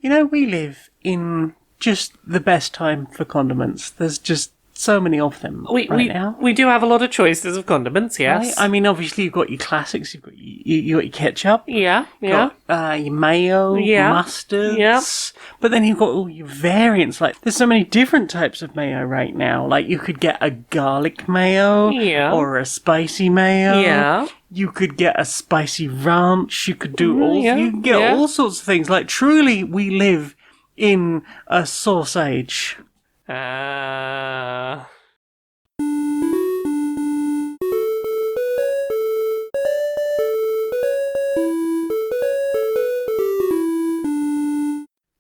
we live in just the best time for condiments. There's just so many of them now. We do have a lot of choices of condiments, yes. Right? I mean, obviously, you've got your classics. You've got your ketchup. Yeah. Got, your mayo, mustards. Yeah. But then you've got all your variants. Like, there's so many different types of mayo right now. Like, you could get a garlic mayo. Yeah. Or a spicy mayo. Yeah. You could get a spicy ranch. You could do you can get all sorts of things. Like, truly, we live in a sauce age.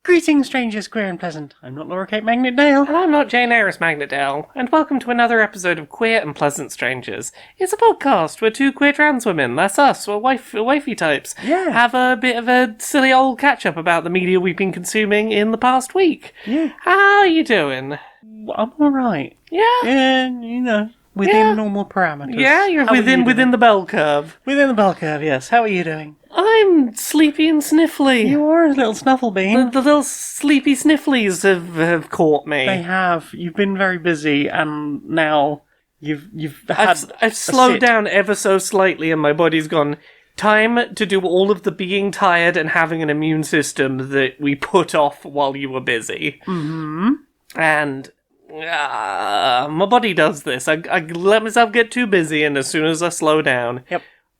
Greetings, strangers, queer and pleasant. I'm not Laura Kate Magnet Dale. And I'm not Jane Aerith Magnet Dale. And welcome to another episode of Queer and Pleasant Strangers. It's a podcast where two queer trans women, that's us, we're wifey types, have a bit of a silly old catch-up about the media we've been consuming in the past week. Yeah. How are you doing? I'm alright. Yeah? Yeah, within normal parameters. Yeah, you're within the bell curve. Within the bell curve, yes. How are you doing? I'm sleepy and sniffly. You are a little snufflebean. The little sleepy snifflies have caught me. They have. You've been very busy, and now you've had. I've slowed down ever so slightly, and my body's gone. Time to do all of the being tired and having an immune system that we put off while you were busy. Mm-hmm. And my body does this. I let myself get too busy, and as soon as I slow down,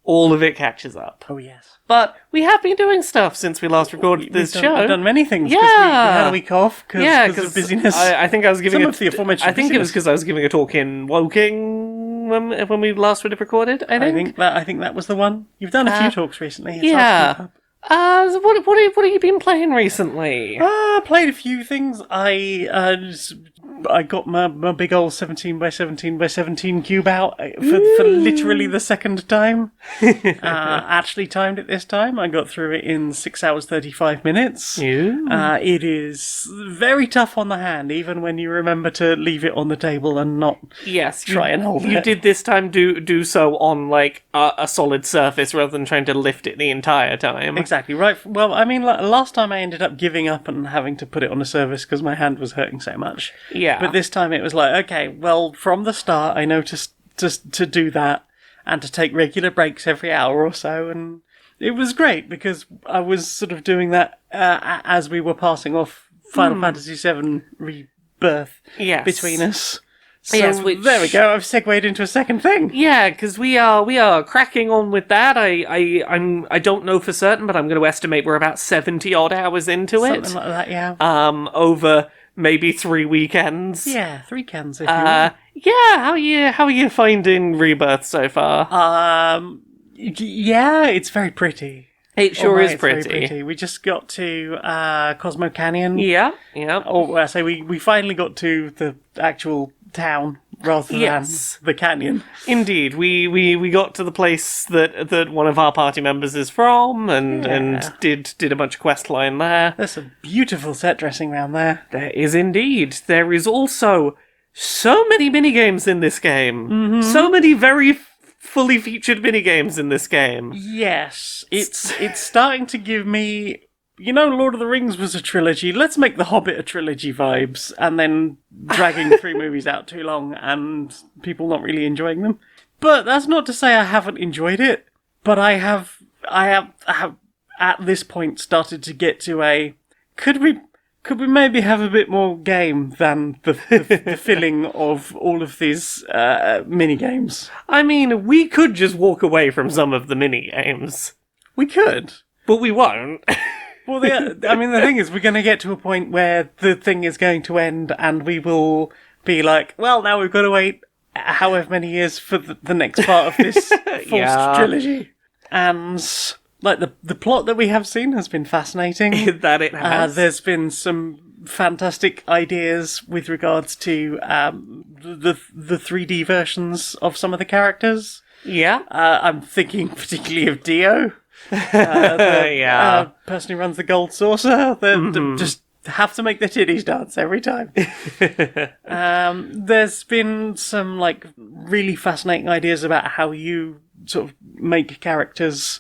all of it catches up. Oh yes. But we have been doing stuff since we last recorded this show. We've done many things. Yeah. We had a week off because of busyness. I think I was giving some of the aforementioned. I think it was because I was giving a talk in Woking when we last would have recorded. I think that was the one. You've done a few talks recently. So what have you been playing recently? I played a few things. I got my big old 17x17x17 cube out for literally the second time. Actually timed it this time. I got through it in 6 hours 35 minutes. It is very tough on the hand, even when you remember to leave it on the table and not try and hold it. You did this time do so on like a solid surface rather than trying to lift it the entire time. Exactly, right. Well, I mean, last time I ended up giving up and having to put it on a surface because my hand was hurting so much. Yeah. But this time it was like, okay, well, from the start I know to do that and to take regular breaks every hour or so, and it was great because I was sort of doing that as we were passing off Final Fantasy VII Rebirth between us. So there we go, I've segued into a second thing. Yeah, because we are cracking on with that. I don't know for certain, but I'm going to estimate we're about 70 odd hours into it. Something like that, yeah. Over maybe 3 weekends. Yeah, 3 cans if you want. Yeah, how are you finding Rebirth so far? Yeah, it's very pretty. It sure is very pretty. pretty. We just got to Cosmo Canyon. Yeah. Or I say we finally got to the actual town rather than the canyon. Indeed, we got to the place that one of our party members is from, and did a bunch of quest line there. There's some beautiful set dressing around there. There is indeed. There is also so many minigames in this game. Mm-hmm. So many very fully featured minigames in this game. Yes, it's starting to give me. Lord of the Rings was a trilogy. Let's make The Hobbit a trilogy vibes, and then dragging 3 movies out too long and people not really enjoying them. But that's not to say I haven't enjoyed it. But I have at this point started to get to a could we maybe have a bit more game than the filling of all of these mini games? I mean, we could just walk away from some of the mini games. We could, but we won't. Well, the thing is, we're going to get to a point where the thing is going to end, and we will be like, well, now we've got to wait however many years for the next part of this forced trilogy. And, like, the plot that we have seen has been fascinating. That it has. There's been some fantastic ideas with regards to the 3D versions of some of the characters. Yeah. I'm thinking particularly of Dio. Person who runs the gold saucer. Just have to make their titties dance every time. There's been some really fascinating ideas about how you sort of make characters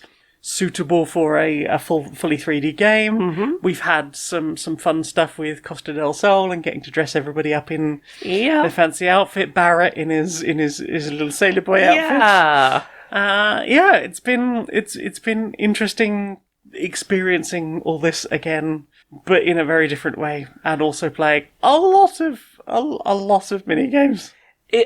suitable for a fully 3D game. Mm-hmm. We've had some fun stuff with Costa del Sol and getting to dress everybody up in Yeah. their fancy outfit. Barrett in his little sailor boy outfit. Yeah. It's been interesting experiencing all this again, but in a very different way, and also playing a lot of mini games.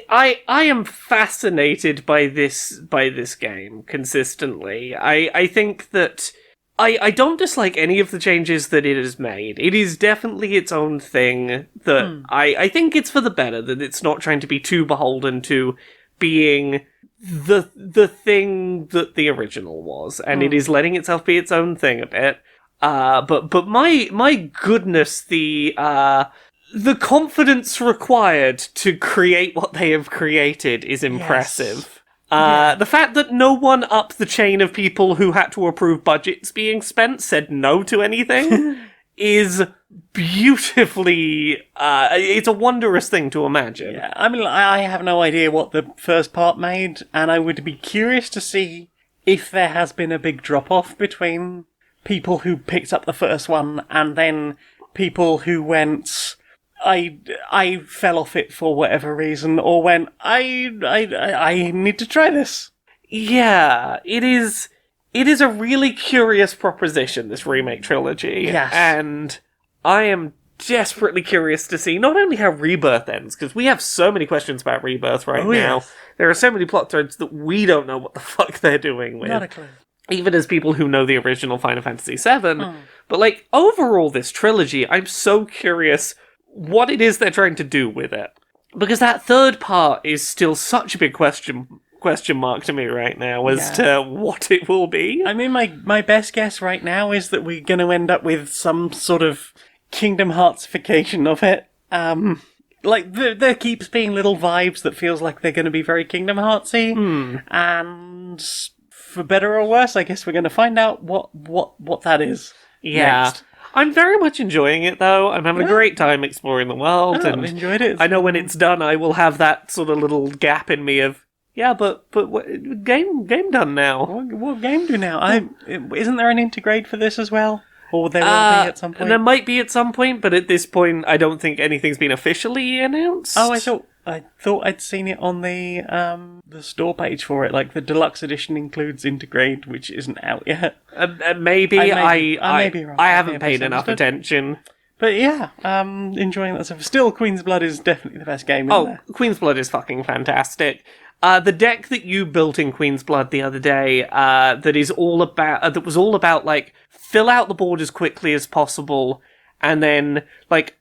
I am fascinated by this game consistently. I think that I don't dislike any of the changes that it has made. It is definitely its own thing that I think it's for the better, that it's not trying to be too beholden to being the thing that the original was, and it is letting itself be its own thing a bit. But my goodness, the confidence required to create what they have created is impressive. Yes. The fact that no one up the chain of people who had to approve budgets being spent said no to anything is beautifully... it's a wondrous thing to imagine. Yeah, I mean, I have no idea what the first part made, and I would be curious to see if there has been a big drop-off between people who picked up the first one and then people who went... I fell off it for whatever reason, or went, I need to try this. Yeah, it is a really curious proposition, this remake trilogy. Yes. And I am desperately curious to see not only how Rebirth ends, because we have so many questions about Rebirth right now. Yes. There are so many plot threads that we don't know what the fuck they're doing with. Not a clue. Even as people who know the original Final Fantasy VII. But, like, overall, this trilogy, I'm so curious what it is they're trying to do with it. Because that third part is still such a big question mark to me right now as to what it will be. I mean, my best guess right now is that we're going to end up with some sort of Kingdom Heartsification of it. Like, there keeps being little vibes that feels like they're going to be very Kingdom Heartsy. And for better or worse, I guess we're going to find out what that is. Yeah. Next. I'm very much enjoying it, though. I'm having a great time exploring the world. I've enjoyed it. I know when it's done, I will have that sort of little gap in me of, but what, game done now. What game do now? Isn't there an integrate for this as well? Or there will be at some point? There might be at some point, but at this point, I don't think anything's been officially announced. Oh, I thought I'd seen it on the store page for it. Like, the deluxe edition includes integrate, which isn't out yet. Maybe. I may be wrong. I haven't paid enough attention. But yeah, enjoying that stuff. Still, Queen's Blood is definitely the best game in there. Queen's Blood is fucking fantastic. The deck that you built in Queen's Blood the other day, that was all about, like, fill out the board as quickly as possible, and then, like,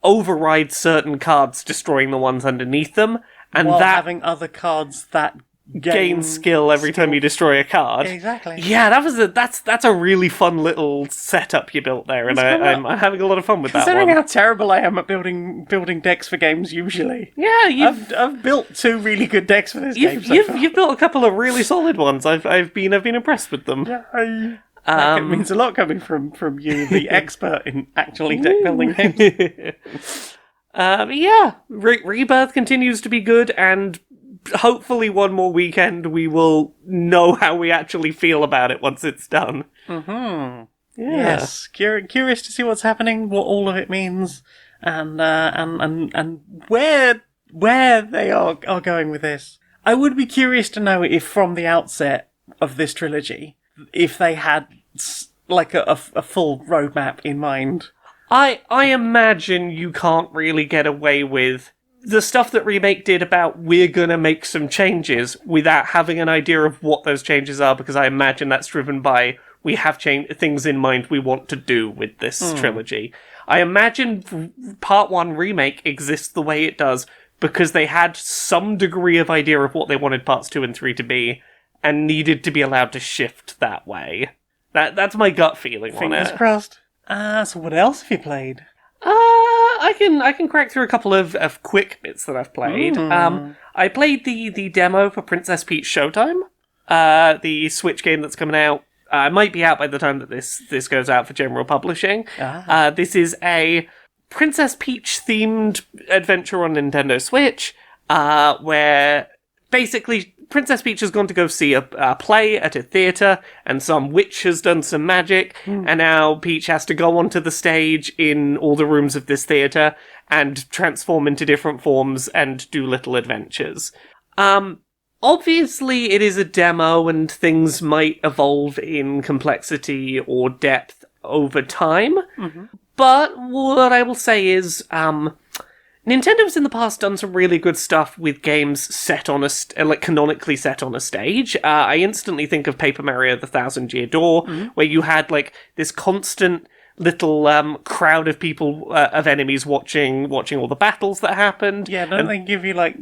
override certain cards, destroying the ones underneath them, and while that having other cards that gain skill every time you destroy a card. Exactly. Yeah, that's a really fun little setup you built there, and I'm having a lot of fun with that one. Considering how terrible I am at building decks for games usually. Yeah, I've built 2 really good decks for this game. You've built a couple of really solid ones. I've been impressed with them. Yeah, that means a lot coming from you, the expert in actually deck building games. Rebirth continues to be good, and hopefully one more weekend we will know how we actually feel about it once it's done. Mm-hmm. Yeah. Yes, curious to see what's happening, what all of it means, and where they are going with this. I would be curious to know if from the outset of this trilogy, if they had like a full roadmap in mind. I imagine you can't really get away with the stuff that Remake did about we're gonna make some changes without having an idea of what those changes are, because I imagine that's driven by we have things in mind we want to do with this trilogy. I imagine Part 1 Remake exists the way it does because they had some degree of idea of what they wanted Parts 2 and 3 to be, and needed to be allowed to shift that way. That's my gut feeling on it. Fingers crossed. So what else have you played? I can crack through a couple of quick bits that I've played. I played the demo for Princess Peach Showtime, the Switch game that's coming out. It might be out by the time that this goes out for general publishing. This is a Princess Peach themed adventure on Nintendo Switch, where basically Princess Peach has gone to go see a play at a theatre, and some witch has done some magic, and now Peach has to go onto the stage in all the rooms of this theatre and transform into different forms and do little adventures. Obviously, it is a demo, and things might evolve in complexity or depth over time. But what I will say is, Nintendo's in the past done some really good stuff with games set on canonically set on a stage. I instantly think of Paper Mario: The Thousand Year Door, where you had this constant little crowd of people, of enemies watching all the battles that happened. Yeah, don't they give you like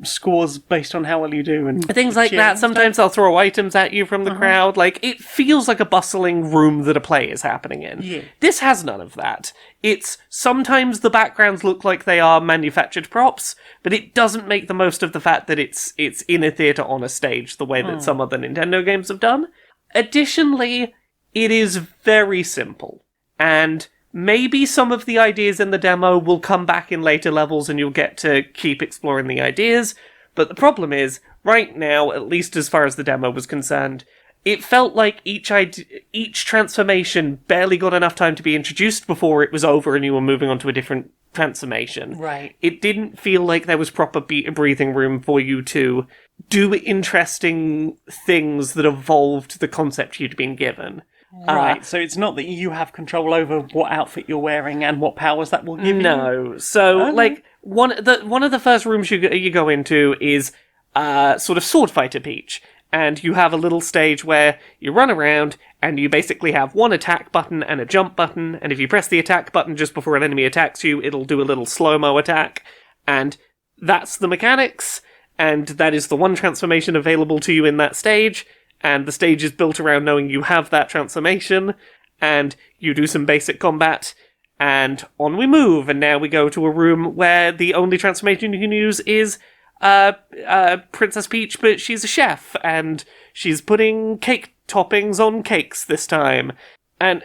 scores based on how well you do and things like that? Sometimes they'll throw items at you from the crowd. It feels like a bustling room that a play is happening in. Yeah. This has none of that. It's sometimes the backgrounds look like they are manufactured props, but it doesn't make the most of the fact that it's in a theatre on a stage the way that some other Nintendo games have done. Additionally, it is very simple, and maybe some of the ideas in the demo will come back in later levels and you'll get to keep exploring the ideas, but the problem is, right now, at least as far as the demo was concerned, it felt like each transformation barely got enough time to be introduced before it was over and you were moving on to a different transformation. Right. It didn't feel like there was proper breathing room for you to do interesting things that evolved the concept you'd been given. Right, so it's not that you have control over what outfit you're wearing and what powers that will give you? No. So, one of the first rooms you go into is sort of Sword Fighter Peach, and you have a little stage where you run around, and you basically have one attack button and a jump button, and if you press the attack button just before an enemy attacks you, it'll do a little slow-mo attack, and that's the mechanics, and that is the one transformation available to you in that stage. And the stage is built around knowing you have that transformation, and you do some basic combat, and on we move, and now we go to a room where the only transformation you can use is Princess Peach, but she's a chef, and she's putting cake toppings on cakes this time. And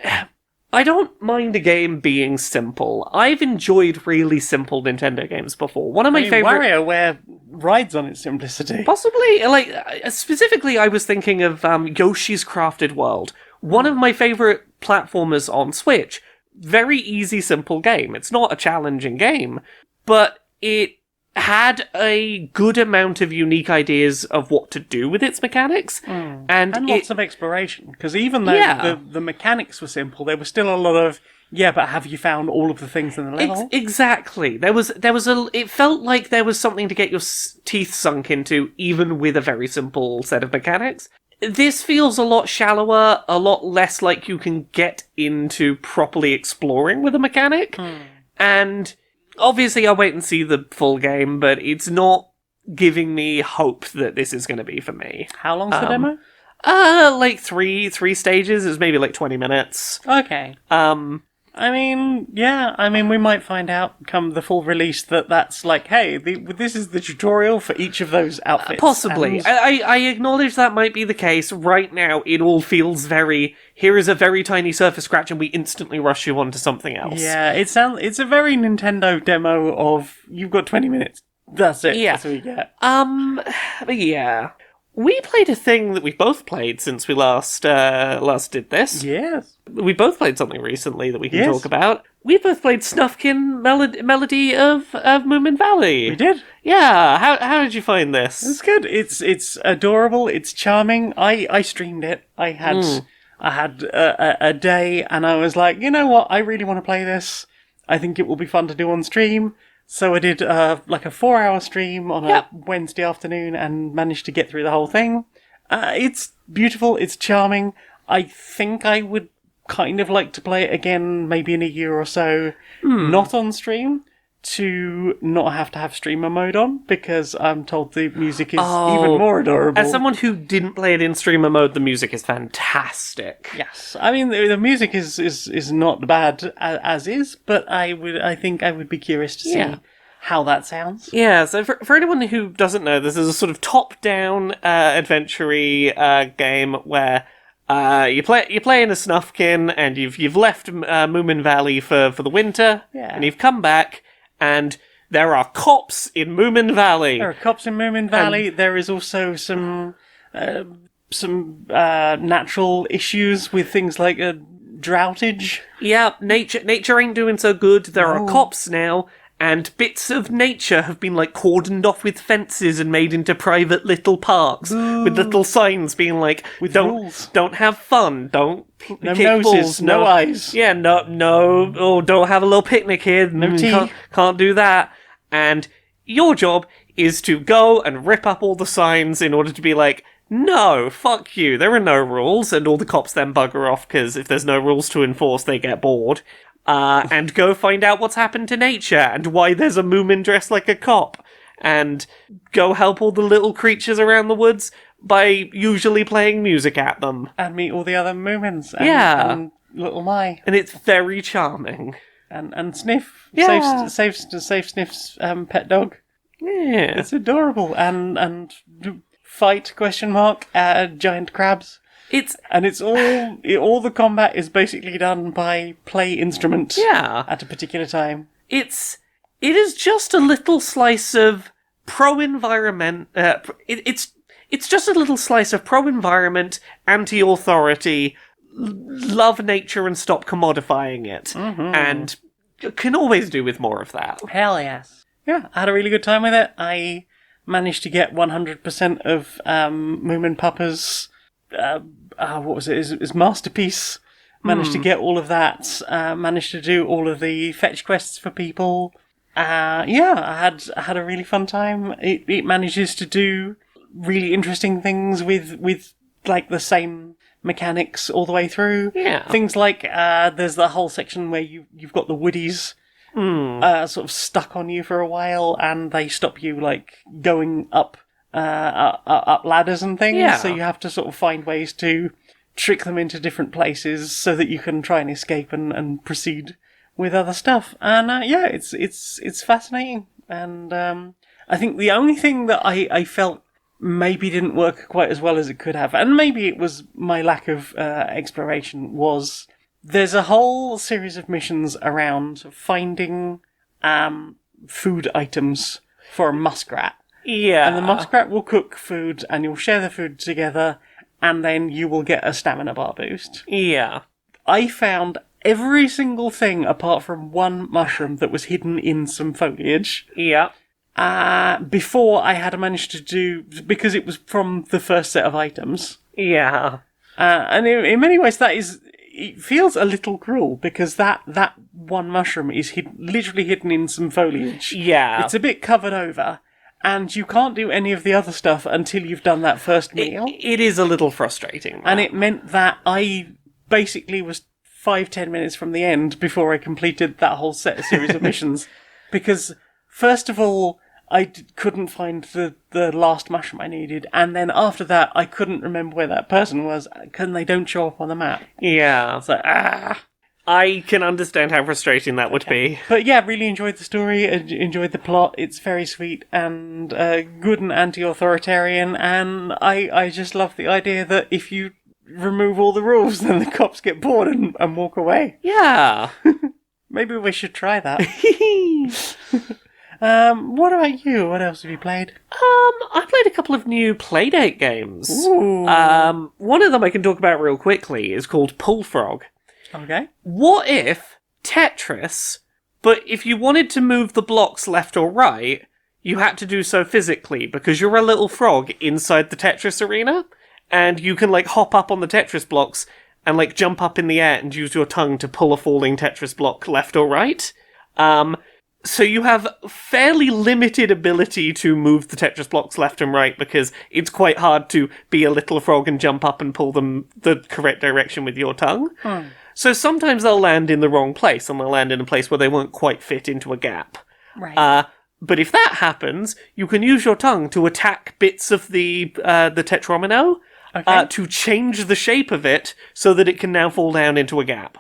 I don't mind a game being simple. I've enjoyed really simple Nintendo games before. One of my favorite... WarioWare rides on its simplicity. Possibly. Specifically, I was thinking of Yoshi's Crafted World. One of my favorite platformers on Switch. Very easy, simple game. It's not a challenging game, but it had a good amount of unique ideas of what to do with its mechanics. And lots of exploration. Because even though the mechanics were simple, there was still a lot of, but have you found all of the things in the level? Exactly. It felt like there was something to get your teeth sunk into, even with a very simple set of mechanics. This feels a lot shallower, a lot less like you can get into properly exploring with a mechanic. And obviously, I'll wait and see the full game, but it's not giving me hope that this is going to be for me. How long's the demo? Three stages. It was maybe 20 minutes. Okay. We might find out come the full release that's this is the tutorial for each of those outfits. Possibly. I acknowledge that might be the case. Right now, it all feels here is a very tiny surface scratch and we instantly rush you onto something else. Yeah, it's a very Nintendo demo of, you've got 20 minutes. That's it. Yeah. That's what you get. But yeah. We played a thing that we've both played since we last did this. Yes. We both played something recently that we can talk about. We both played Snuffkin Melody of Moomin Valley. We did. Yeah. How did you find this? It's good. It's adorable. It's charming. I streamed it. I had a day, and I was like, you know what? I really want to play this. I think it will be fun to do on stream. So I did a 4-hour stream on a Wednesday afternoon and managed to get through the whole thing. It's beautiful, it's charming. I think I would kind of like to play it again, maybe in a year or so, not on stream, to not have to have streamer mode on, because I'm told the music is even more adorable. As someone who didn't play it in streamer mode, the music is fantastic. Yes, I mean the music is not bad as is, but I think I would be curious to see how that sounds. Yeah, so for anyone who doesn't know, this is a sort of top-down adventure-y game where you play in a Snuffkin, and you've left Moomin Valley for the winter, and you've come back. And there are cops in Moomin Valley. There are cops in Moomin Valley. There is also some natural issues with things like droughtage. Yeah, nature ain't doing so good. There are cops now, and bits of nature have been like cordoned off with fences and made into private little parks with little signs being like, with don't rules. Don't have fun, don't No kick noses, balls, no eyes. Yeah, don't have a little picnic here. No tea. Can't do that. And your job is to go and rip up all the signs in order to be like, no, fuck you, there are no rules, and all the cops then bugger off, because if there's no rules to enforce, they get bored. And go find out what's happened to nature, and why there's a Moomin dressed like a cop, and go help all the little creatures around the woods by usually playing music at them. And meet all the other Moomins. And little Mai. And it's very charming. And Sniff. Yeah. Save Sniff's pet dog. Yeah. It's adorable. And fight, giant crabs. It's all the combat is basically done by play instrument. Yeah. At a particular time. It is just a little slice of pro-environment. It's just a little slice of pro-environment, anti-authority, love nature and stop commodifying it. Mm-hmm. And can always do with more of that. Hell yes. Yeah, I had a really good time with it. I managed to get 100% of Moomin Papa's, what was it, his masterpiece. Managed to get all of that. Managed to do all of the fetch quests for people. I had a really fun time. It manages to do really interesting things with like the same mechanics all the way through. Yeah. Things like there's the whole section where you've got the woodies sort of stuck on you for a while, and they stop you like going up ladders and things. Yeah. So you have to sort of find ways to trick them into different places so that you can try and escape and proceed with other stuff. And it's fascinating. And I think the only thing that I felt maybe didn't work quite as well as it could have, and maybe it was my lack of exploration, was there's a whole series of missions around finding food items for a muskrat. Yeah. And the muskrat will cook food, and you'll share the food together, and then you will get a stamina bar boost. Yeah. I found every single thing apart from one mushroom that was hidden in some foliage. Yeah. Before I had managed to do, because it was from the first set of items. Yeah. And in many ways it feels a little cruel, because that one mushroom is literally hidden in some foliage. Yeah. It's a bit covered over, and you can't do any of the other stuff until you've done that first meal. It is a little frustrating. And it meant that I basically was 5-10 minutes from the end before I completed that whole series of missions. Because, first of all, I couldn't find the last mushroom I needed, and then after that, I couldn't remember where that person was, because they don't show up on the map. Yeah. So, I can understand how frustrating that would be. But yeah, really enjoyed the story, enjoyed the plot. It's very sweet and good and anti-authoritarian, and I just love the idea that if you remove all the rules, then the cops get bored and walk away. Yeah. Maybe we should try that. What about you? What else have you played? I played a couple of new Playdate games. Ooh. One of them I can talk about real quickly is called Bullfrog. Okay. What if Tetris, but if you wanted to move the blocks left or right, you had to do so physically, because you're a little frog inside the Tetris arena, and you can like hop up on the Tetris blocks and like jump up in the air and use your tongue to pull a falling Tetris block left or right. So you have fairly limited ability to move the Tetris blocks left and right, because it's quite hard to be a little frog and jump up and pull them the correct direction with your tongue. So sometimes they'll land in the wrong place, and they'll land in a place where they won't quite fit into a gap. Right. But if that happens, you can use your tongue to attack bits of the tetromino, to change the shape of it so that it can now fall down into a gap.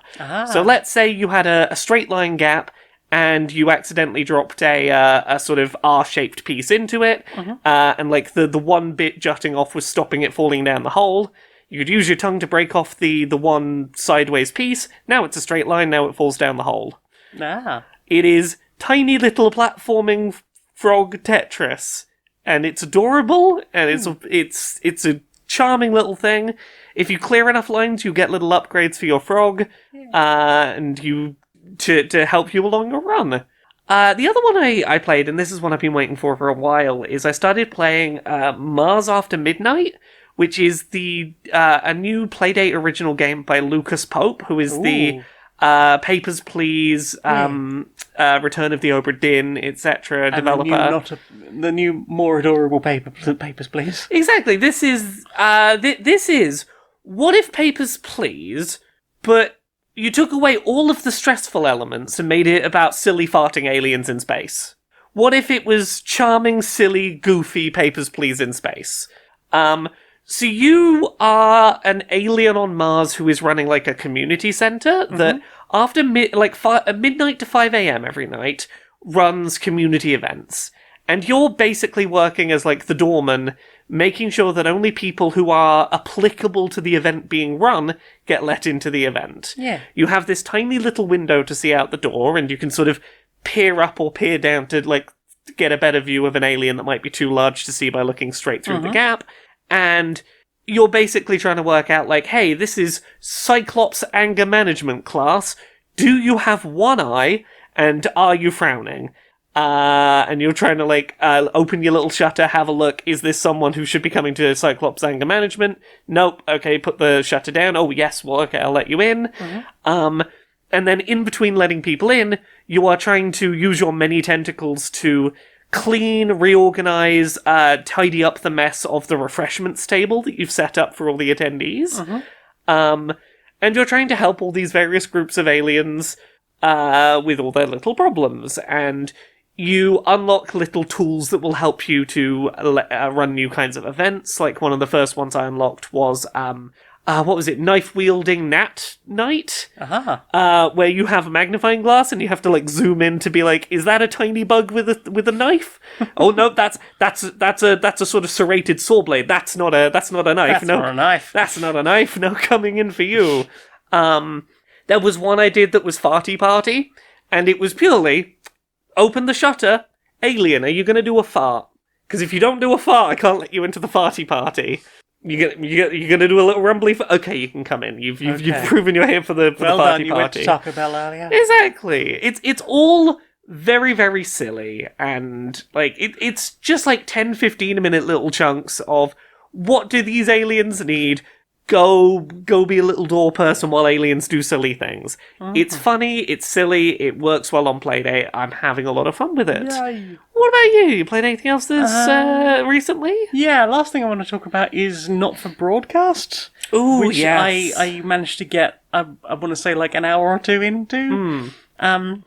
So let's say you had a straight line gap, and you accidentally dropped a sort of R-shaped piece into it, and like the one bit jutting off was stopping it falling down the hole. You could use your tongue to break off the one sideways piece. Now it's a straight line, now it falls down the hole. It is tiny little platforming frog Tetris, and it's adorable, and it's a charming little thing. If you clear enough lines, you get little upgrades for your frog, and to help you along your run. The other one I played, and this is one I've been waiting for a while, is I started playing Mars After Midnight, which is a new Playdate original game by Lucas Pope, who is the Papers, Please, Return of the Obra Dinn, etc. developer. The new, more adorable Papers, Please. Exactly. This is what if Papers, Please, but you took away all of the stressful elements and made it about silly farting aliens in space? What if it was charming, silly, goofy Papers, Please in space? So you are an alien on Mars who is running like a community center that after midnight to 5 a.m. every night runs community events. And you're basically working as like the doorman, making sure that only people who are applicable to the event being run get let into the event. Yeah. You have this tiny little window to see out the door, and you can sort of peer up or peer down to like get a better view of an alien that might be too large to see by looking straight through the gap. And you're basically trying to work out, like, hey, this is Cyclops anger management class. Do you have one eye? And are you frowning? And you're trying to, like, open your little shutter, have a look. Is this someone who should be coming to Cyclops anger management? Nope. Okay, put the shutter down. Oh, yes. Well, okay, I'll let you in. And then in between letting people in, you are trying to use your many tentacles to clean, reorganize, tidy up the mess of the refreshments table that you've set up for all the attendees. And you're trying to help all these various groups of aliens with all their little problems. And you unlock little tools that will help you to run new kinds of events. Like one of the first ones I unlocked was what was it? Knife-wielding Gnat Knight? Where you have a magnifying glass and you have to like zoom in to be like, is that a tiny bug with a knife? Oh no, that's a sort of serrated saw blade. That's not a knife. That's not a knife. That's not a knife. No, coming in for you. There was one I did that was Farty Party, and it was purely open the shutter. Alien, are you going to do a fart? Because if you don't do a fart, I can't let you into the Farty Party. You're gonna do a little rumbly. Okay, you can come in. You've proven you're here for the well party. Done. You went to Taco Bell earlier. Exactly. It's all very, very silly, and like it's just like 10-15 minute little chunks of what do these aliens need? Go be a little door person while aliens do silly things. It's funny, it's silly, it works well on Playdate. I'm having a lot of fun with it. Yay. What about you? You played anything else this recently? Yeah, last thing I want to talk about is Not For Broadcast. Ooh, which yes. I managed to get, I want to say like an hour or two into. And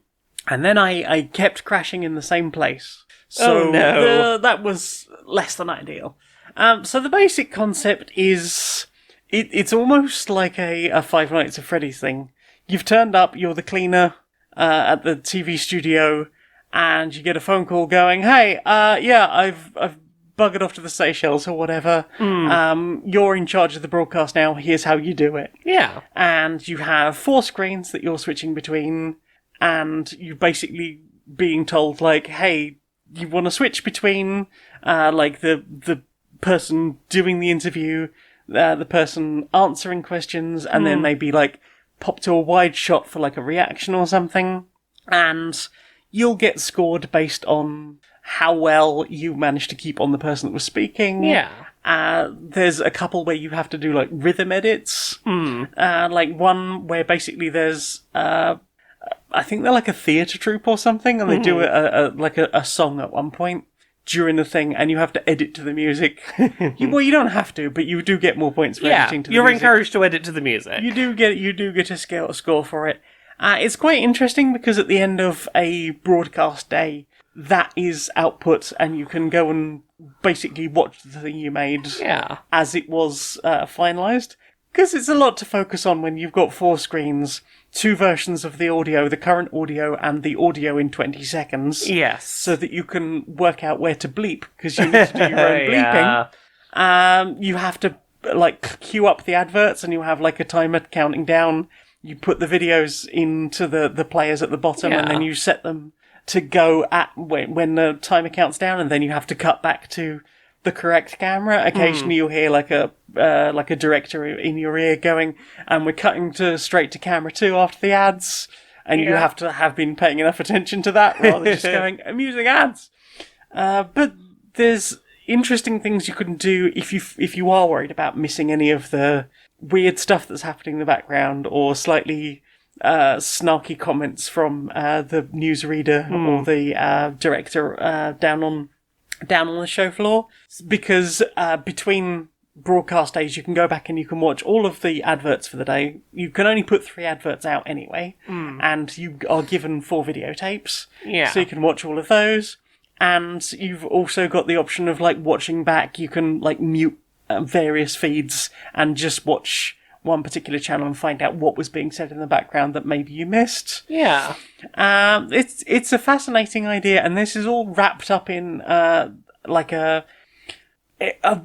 then I kept crashing in the same place. So that was less than ideal. So the basic concept is it's almost like a Five Nights at Freddy's thing. You've turned up, you're the cleaner at the TV studio, and you get a phone call going, hey, I've buggered off to the Seychelles or whatever. You're in charge of the broadcast now, here's how you do it. Yeah. And you have 4 screens that you're switching between, and you're basically being told, like, hey, you want to switch between, like, the person doing the interview, the person answering questions, and then maybe, like, pop to a wide shot for, like, a reaction or something. And you'll get scored based on how well you managed to keep on the person that was speaking. Yeah. There's a couple where you have to do, like, rhythm edits. Like, one where basically there's, I think they're like a theatre troupe or something, and they do a song at one point during the thing, and you have to edit to the music. You don't have to, but you do get more points for editing to the music. You're encouraged to edit to the music. You do get a score for it. It's quite interesting because at the end of a broadcast day, that is output, and you can go and basically watch the thing you made as it was finalised. Because it's a lot to focus on when you've got 4 screens, 2 versions of the audio, the current audio and the audio in 20 seconds. Yes. So that you can work out where to bleep, because you need to do your own bleeping. You have to, like, queue up the adverts, and you have, like, a timer counting down. You put the videos into the players at the bottom, and then you set them to go at when the timer counts down, and then you have to cut back to the correct camera. Occasionally you'll hear like a director in your ear going, and we're cutting straight to camera 2 after the ads, and you have to have been paying enough attention to that rather than just going, amusing ads. But there's interesting things you can do if you are worried about missing any of the weird stuff that's happening in the background, or slightly snarky comments from the newsreader or the director down on the show floor. Because between broadcast days you can go back and you can watch all of the adverts for the day. You can only put 3 adverts out anyway, and you are given 4 videotapes, so you can watch all of those. And you've also got the option of, like, watching back. You can, like, mute various feeds and just watch one particular channel and find out what was being said in the background that maybe you missed. Yeah. It's a fascinating idea, and this is all wrapped up in, like a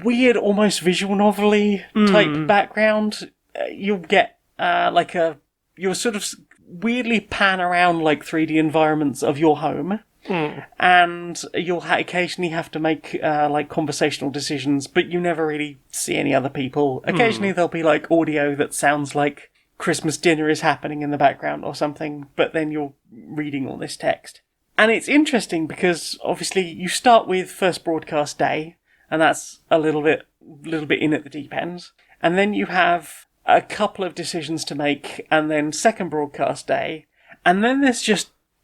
weird, almost visual novel-y type background. You'll get, you'll sort of weirdly pan around, like, 3D environments of your home. And you'll occasionally have to make like conversational decisions, but you never really see any other people. Occasionally there'll be like audio that sounds like Christmas dinner is happening in the background or something, but then you're reading all this text. And it's interesting because obviously you start with first broadcast day, and that's a little bit in at the deep end. And then you have a couple of decisions to make, and then second broadcast day, and then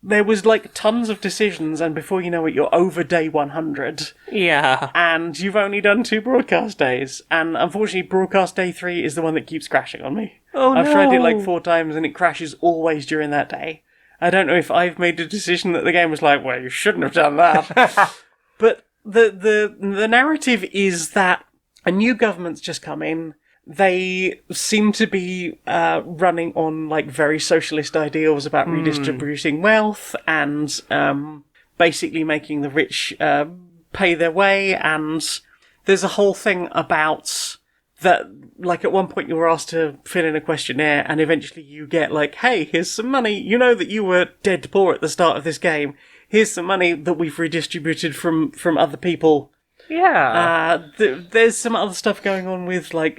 there was, like, tons of decisions, and before you know it, you're over day 100. Yeah. And you've only done 2 broadcast days. And unfortunately, broadcast day 3 is the one that keeps crashing on me. Oh, no. I've tried it, like, 4 times, and it crashes always during that day. I don't know if I've made a decision that the game was like, well, you shouldn't have done that. But the narrative is that a new government's just come in. They seem to be running on, like, very socialist ideals about redistributing wealth and basically making the rich pay their way. And there's a whole thing about that, like, at one point you were asked to fill in a questionnaire, and eventually you get, like, hey, here's some money. You know that you were dead poor at the start of this game. Here's some money that we've redistributed from other people. Yeah. There's some other stuff going on with, like,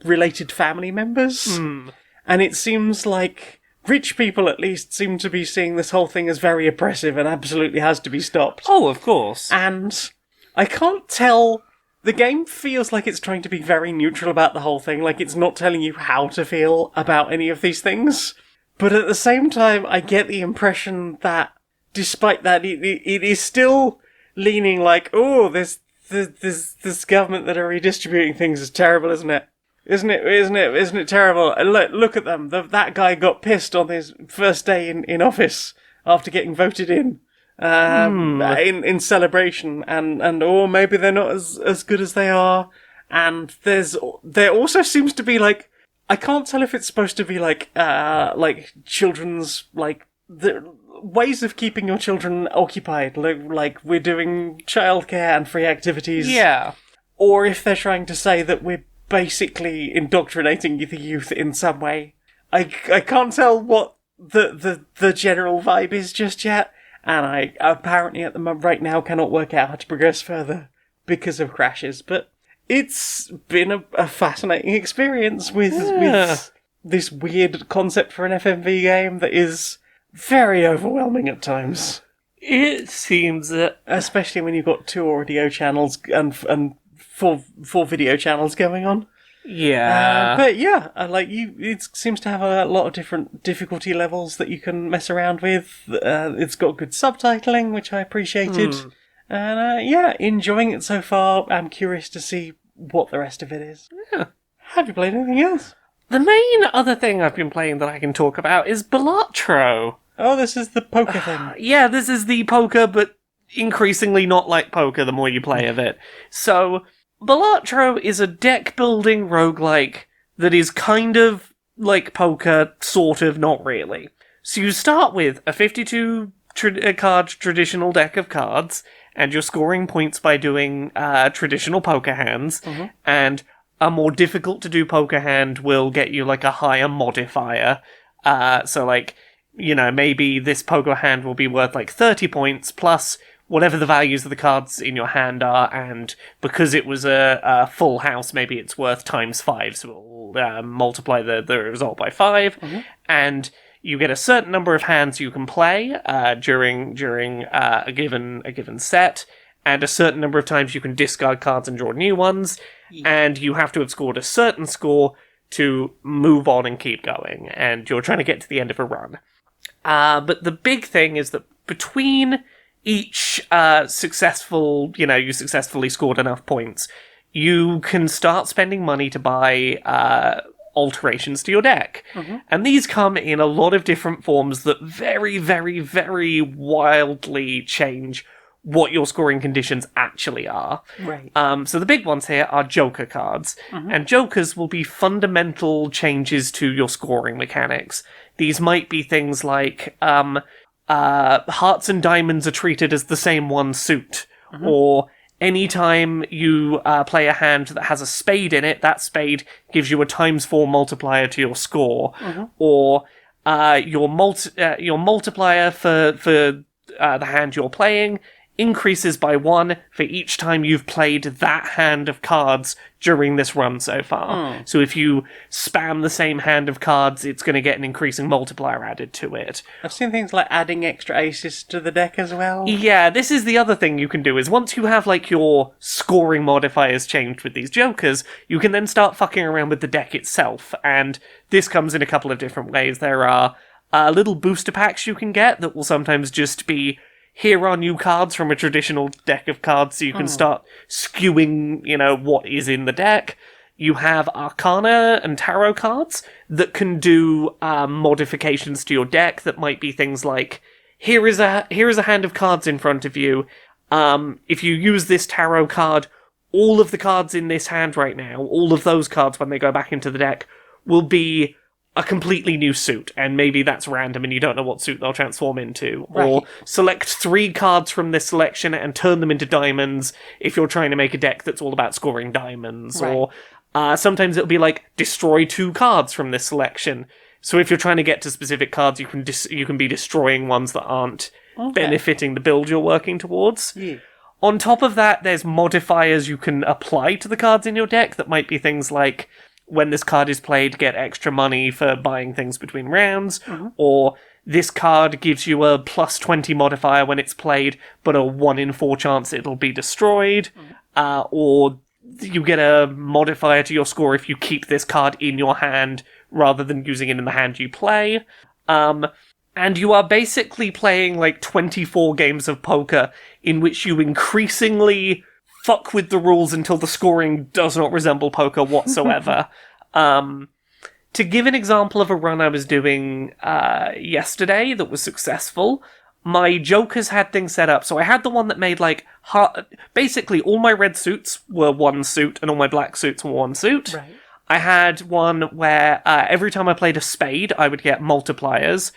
related family members. And it seems like rich people, at least, seem to be seeing this whole thing as very oppressive and absolutely has to be stopped. Oh, of course. And I can't tell. The game feels like it's trying to be very neutral about the whole thing. Like, it's not telling you how to feel about any of these things. But at the same time, I get the impression that, despite that, it is still leaning like, oh, this government that are redistributing things is terrible, isn't it? Isn't it terrible? Look at them. That guy got pissed on his first day in office after getting voted in celebration, and or maybe they're not as good as they are. And there also seems to be, like, I can't tell if it's supposed to be like children's, like, the ways of keeping your children occupied, like we're doing childcare and free activities. Yeah. Or if they're trying to say that we're basically indoctrinating the youth in some way. I can't tell what the general vibe is just yet, and I apparently at the moment right now cannot work out how to progress further because of crashes. But it's been a fascinating experience with this weird concept for an FMV game that is very overwhelming at times. It seems that, especially when you've got 2 audio channels and four video channels going on. Yeah. But yeah, it seems to have a lot of different difficulty levels that you can mess around with. It's got good subtitling, which I appreciated. And enjoying it so far. I'm curious to see what the rest of it is. Yeah. Have you played anything else? The main other thing I've been playing that I can talk about is Baltaro. Oh, this is the poker thing. Yeah, this is the poker, but increasingly not like poker the more you play of it. So, Baltaro is a deck-building roguelike that is kind of like poker, sort of, not really. So you start with a 52-card traditional deck of cards, and you're scoring points by doing traditional poker hands, and a more difficult-to-do poker hand will get you, like, a higher modifier. So, like, maybe this poker hand will be worth like 30 points plus whatever the values of the cards in your hand are, and because it was a full house, maybe it's worth times 5, so it'll multiply the result by 5, and you get a certain number of hands you can play during a given set, and a certain number of times you can discard cards and draw new ones, and you have to have scored a certain score to move on and keep going, and you're trying to get to the end of a run. But the big thing is that between each you successfully scored enough points, you can start spending money to buy alterations to your deck. And these come in a lot of different forms that very, very, very wildly change what your scoring conditions actually are. Right. So the big ones here are Joker cards, and Jokers will be fundamental changes to your scoring mechanics. These might be things like hearts and diamonds are treated as the same one suit, or anytime you play a hand that has a spade in it, that spade gives you a ×4 multiplier to your score, or your multiplier for the hand you're playing increases by 1 for each time you've played that hand of cards during this run so far. So if you spam the same hand of cards, it's going to get an increasing multiplier added to it. I've seen things like adding extra aces to the deck as well. Yeah, this is the other thing you can do, is once you have like your scoring modifiers changed with these Jokers, you can then start fucking around with the deck itself, and this comes in a couple of different ways. There are little booster packs you can get that will sometimes just be, here are new cards from a traditional deck of cards, so you can start skewing, what is in the deck. You have Arcana and Tarot cards that can do modifications to your deck that might be things like, here is a hand of cards in front of you. If you use this Tarot card, all of the cards in this hand right now, all of those cards when they go back into the deck, will be a completely new suit, and maybe that's random and you don't know what suit they'll transform into. Right. Or select 3 cards from this selection and turn them into diamonds if you're trying to make a deck that's all about scoring diamonds. Right. Or sometimes it'll be like, destroy 2 cards from this selection. So if you're trying to get to specific cards, you can be destroying ones that aren't benefiting the build you're working towards. Yeah. On top of that, there's modifiers you can apply to the cards in your deck that might be things like, when this card is played, get extra money for buying things between rounds, or this card gives you a +20 modifier when it's played, but a 1 in 4 chance it'll be destroyed, or you get a modifier to your score if you keep this card in your hand rather than using it in the hand you play. And you are basically playing like 24 games of poker in which you increasingly fuck with the rules until the scoring does not resemble poker whatsoever. To give an example of a run I was doing yesterday that was successful, my Jokers had things set up. So I had the one that made like basically all my red suits were 1 suit and all my black suits were 1 suit. Right. I had one where every time I played a spade, I would get multipliers.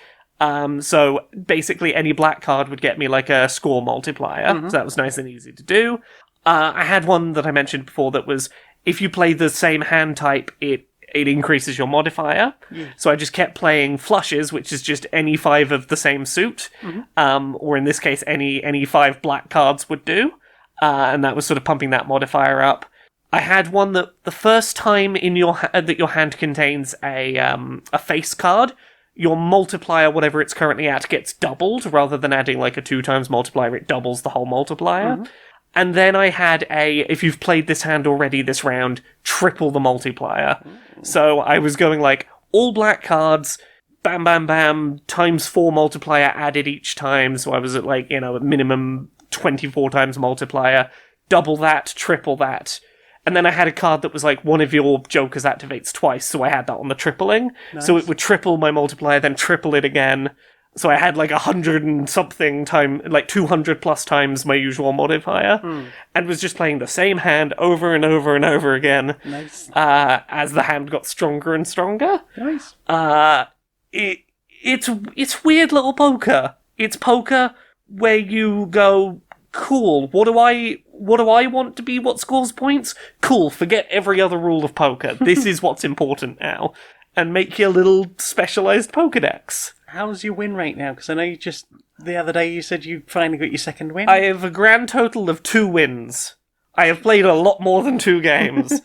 So basically any black card would get me like a score multiplier. So that was nice and easy to do. I had one that I mentioned before that was, if you play the same hand type, it increases your modifier. So I just kept playing flushes, which is just any 5 of the same suit, or in this case, any 5 black cards would do, and that was sort of pumping that modifier up. I had one that the first time in that your hand contains a face card, your multiplier, whatever it's currently at, gets doubled, rather than adding like a 2 times multiplier, it doubles the whole multiplier. And then I had if you've played this hand already this round, triple the multiplier. So I was going like, all black cards, bam, bam, bam, ×4 multiplier added each time. So I was at like, a minimum 24 times multiplier, double that, triple that. And then I had a card that was like, one of your Jokers activates twice, so I had that on the tripling. Nice. So it would triple my multiplier, then triple it again. So I had like 100 and something time, like 200 plus times my usual modifier, and was just playing the same hand over and over and over again. Nice. As the hand got stronger and stronger. Nice. It's weird little poker. It's poker where you go, cool, what do I want to be what scores points? Cool, forget every other rule of poker. This is what's important now. And make your little specialized Pokedex. How's your win rate now? Because I know you just, the other day you said you finally got your second win. I have a grand total of 2 wins. I have played a lot more than 2 games.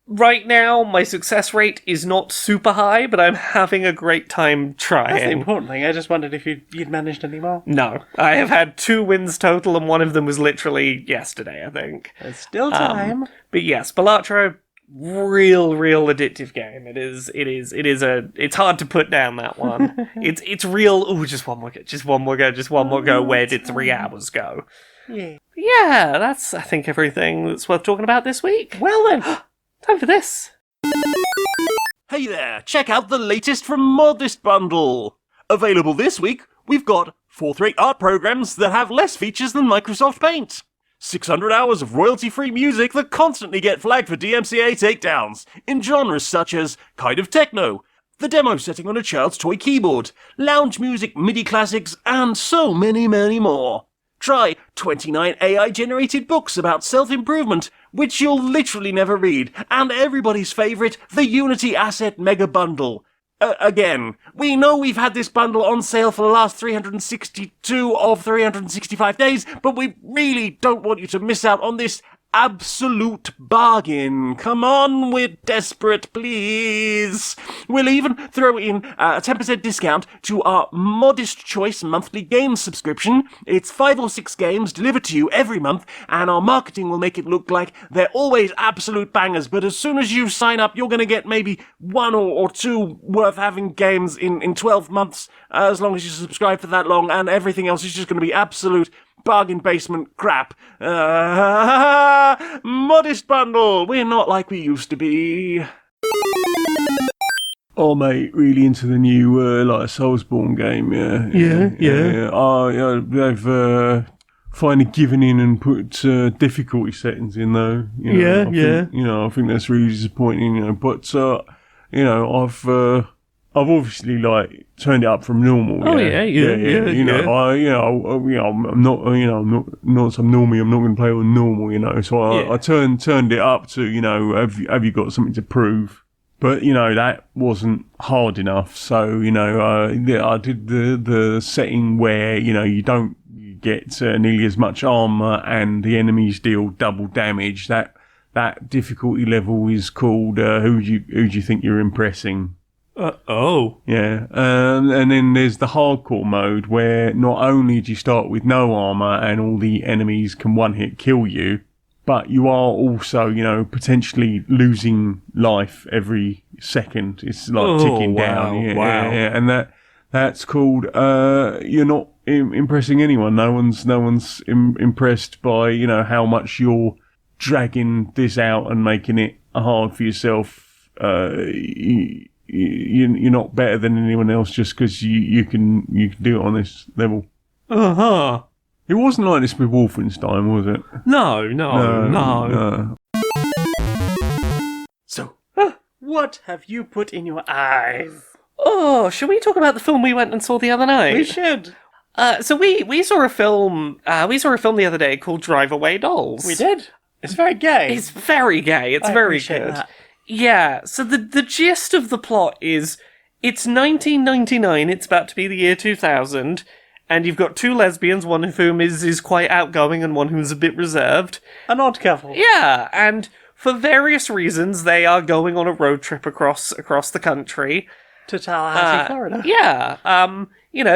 Right now, my success rate is not super high, but I'm having a great time trying. That's the important thing. I just wondered if you'd managed any more. No. I have had 2 wins total, and one of them was literally yesterday, I think. There's still time. But yes, Baltaro, real addictive game. It's hard to put down, that one. It's real, just one more go, where did 3 hours go? Yeah, that's, I think, everything that's worth talking about this week. Well then, time for this. Hey there, check out the latest from Modest Bundle. Available this week, we've got 4th-rate art programs that have less features than Microsoft Paint. 600 hours of royalty-free music that constantly get flagged for DMCA takedowns, in genres such as kind of techno, the demo setting on a child's toy keyboard, lounge music, MIDI classics, and so many more. Try 29 AI-generated books about self-improvement, which you'll literally never read, and everybody's favourite, the Unity Asset Mega Bundle. Again, we know we've had this bundle on sale for the last 362 of 365 days, but we really don't want you to miss out on this absolute bargain. Come on, we're desperate, please. We'll even throw in a 10% discount to our Modest Choice monthly game subscription. It's 5 or 6 games delivered to you every month, and our marketing will make it look like they're always absolute bangers, but as soon as you sign up, you're going to get maybe 1 or 2 worth having games in 12 months, as long as you subscribe for that long, and everything else is just going to be absolute bargain basement crap. Modest Bundle. We're not like we used to be. Oh, mate, really into the new Soulsborne game. They've finally given in and put difficulty settings in, though. I think that's really disappointing. But I've obviously turned it up from normal. I'm not some normie. I'm not going to play on normal. So I turned it up to have you got something to prove? But that wasn't hard enough. So I did the setting where you don't get nearly as much armor and the enemies deal double damage. That difficulty level is called who do you think you're impressing? Yeah, and then there's the hardcore mode where not only do you start with no armor and all the enemies can one-hit kill you, but you are also, potentially losing life every second. It's ticking down. Yeah, and that's called you're not impressing anyone. No one's impressed by how much you're dragging this out and making it hard for yourself. You're not better than anyone else just because you can do it on this level. It wasn't like this with Wolfenstein, was it? No. So, what have you put in your eyes? Oh, should we talk about the film we went and saw the other night? We should. So we saw a film. We saw a film the other day called Drive Away Dolls. We did. It's very gay. It's very gay. It's very good. That. Yeah, so the gist of the plot is, it's 1999, it's about to be the year 2000, and you've got 2 lesbians, one of whom is quite outgoing and one who's a bit reserved. An odd couple. Yeah, and for various reasons, they are going on a road trip across the country. To Tallahassee, Florida. Yeah,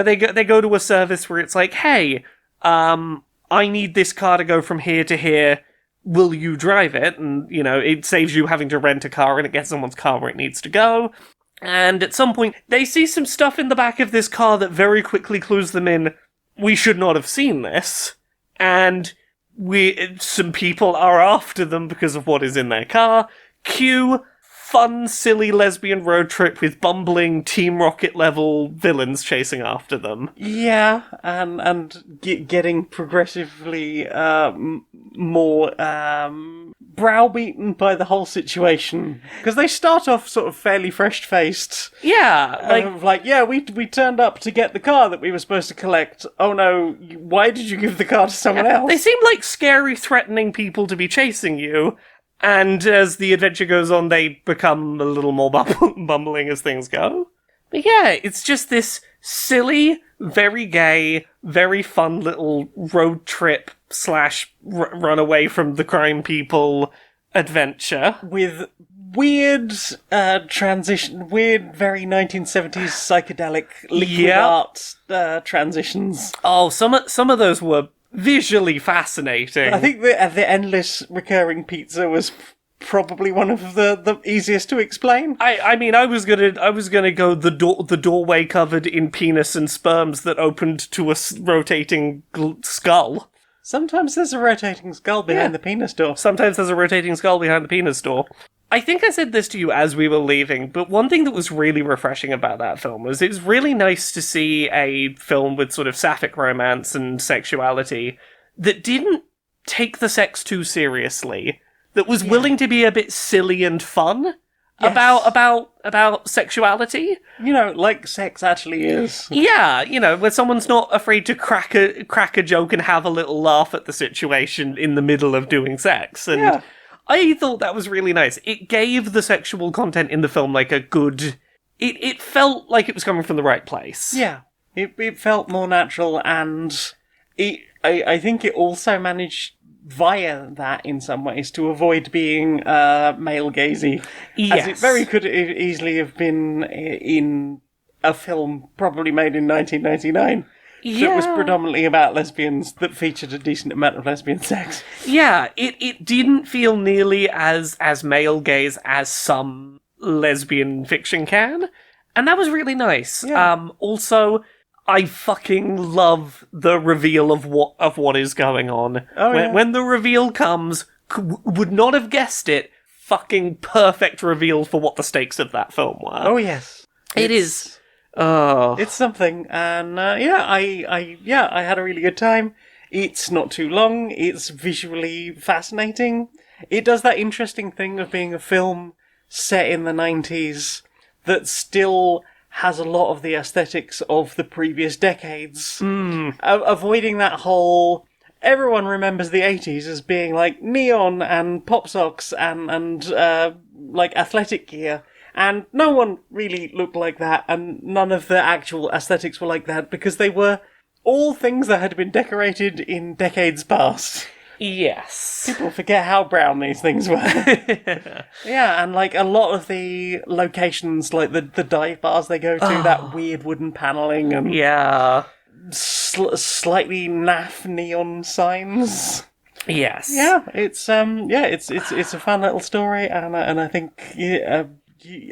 they go to a service where it's like, hey, I need this car to go from here to here. Will you drive it? And, it saves you having to rent a car and it gets someone's car where it needs to go. And at some point, they see some stuff in the back of this car that very quickly clues them in, we should not have seen this. And some people are after them because of what is in their car. Cue fun, silly lesbian road trip with bumbling Team Rocket level villains chasing after them. Yeah, and getting progressively more browbeaten by the whole situation. Because they start off sort of fairly fresh-faced. Yeah, we turned up to get the car that we were supposed to collect. Oh no, why did you give the car to someone else? They seem like scary, threatening people to be chasing you. And as the adventure goes on, they become a little more bumbling as things go. But yeah, it's just this silly, very gay, very fun little road trip / run away from the crime people adventure. With weird very 1970s psychedelic liquid art transitions. Oh, some of those were visually fascinating. I think the endless recurring pizza was probably one of the easiest to explain. I mean, I was gonna go the doorway covered in penis and sperms that opened to a rotating skull. Sometimes there's a rotating skull behind the penis door. Sometimes there's a rotating skull behind the penis door. I think I said this to you as we were leaving, but one thing that was really refreshing about that film was it was really nice to see a film with sort of sapphic romance and sexuality that didn't take the sex too seriously, that was willing to be a bit silly and fun about sexuality. You know, like sex actually is. Yeah, you know, where someone's not afraid to crack a joke and have a little laugh at the situation in the middle of doing sex. And I thought that was really nice. It gave the sexual content in the film like a good... It felt like it was coming from the right place. Yeah. It felt more natural, and I think it also managed via that in some ways to avoid being male gazy. Yes. As it very could easily have been in a film probably made in 1999. That was predominantly about lesbians, that featured a decent amount of lesbian sex. Yeah, it didn't feel nearly as male gaze as some lesbian fiction can, and that was really nice. Yeah. Also, I fucking love the reveal of what is going on. When the reveal comes, would not have guessed it. Fucking perfect reveal for what the stakes of that film were. Oh yes, it is. Oh, it's something, and I had a really good time. It's not too long. It's visually fascinating. It does that interesting thing of being a film set in the 90s that still has a lot of the aesthetics of the previous decades. Avoiding that whole... Everyone remembers the 80s as being like neon and pop socks and like athletic gear. And no one really looked like that, and none of the actual aesthetics were like that, because they were all things that had been decorated in decades past. Yes. People forget how brown these things were. Yeah, and like a lot of the locations, like the dive bars they go to, that weird wooden panelling and slightly naff neon signs. Yes. Yeah, it's a fun little story, and I think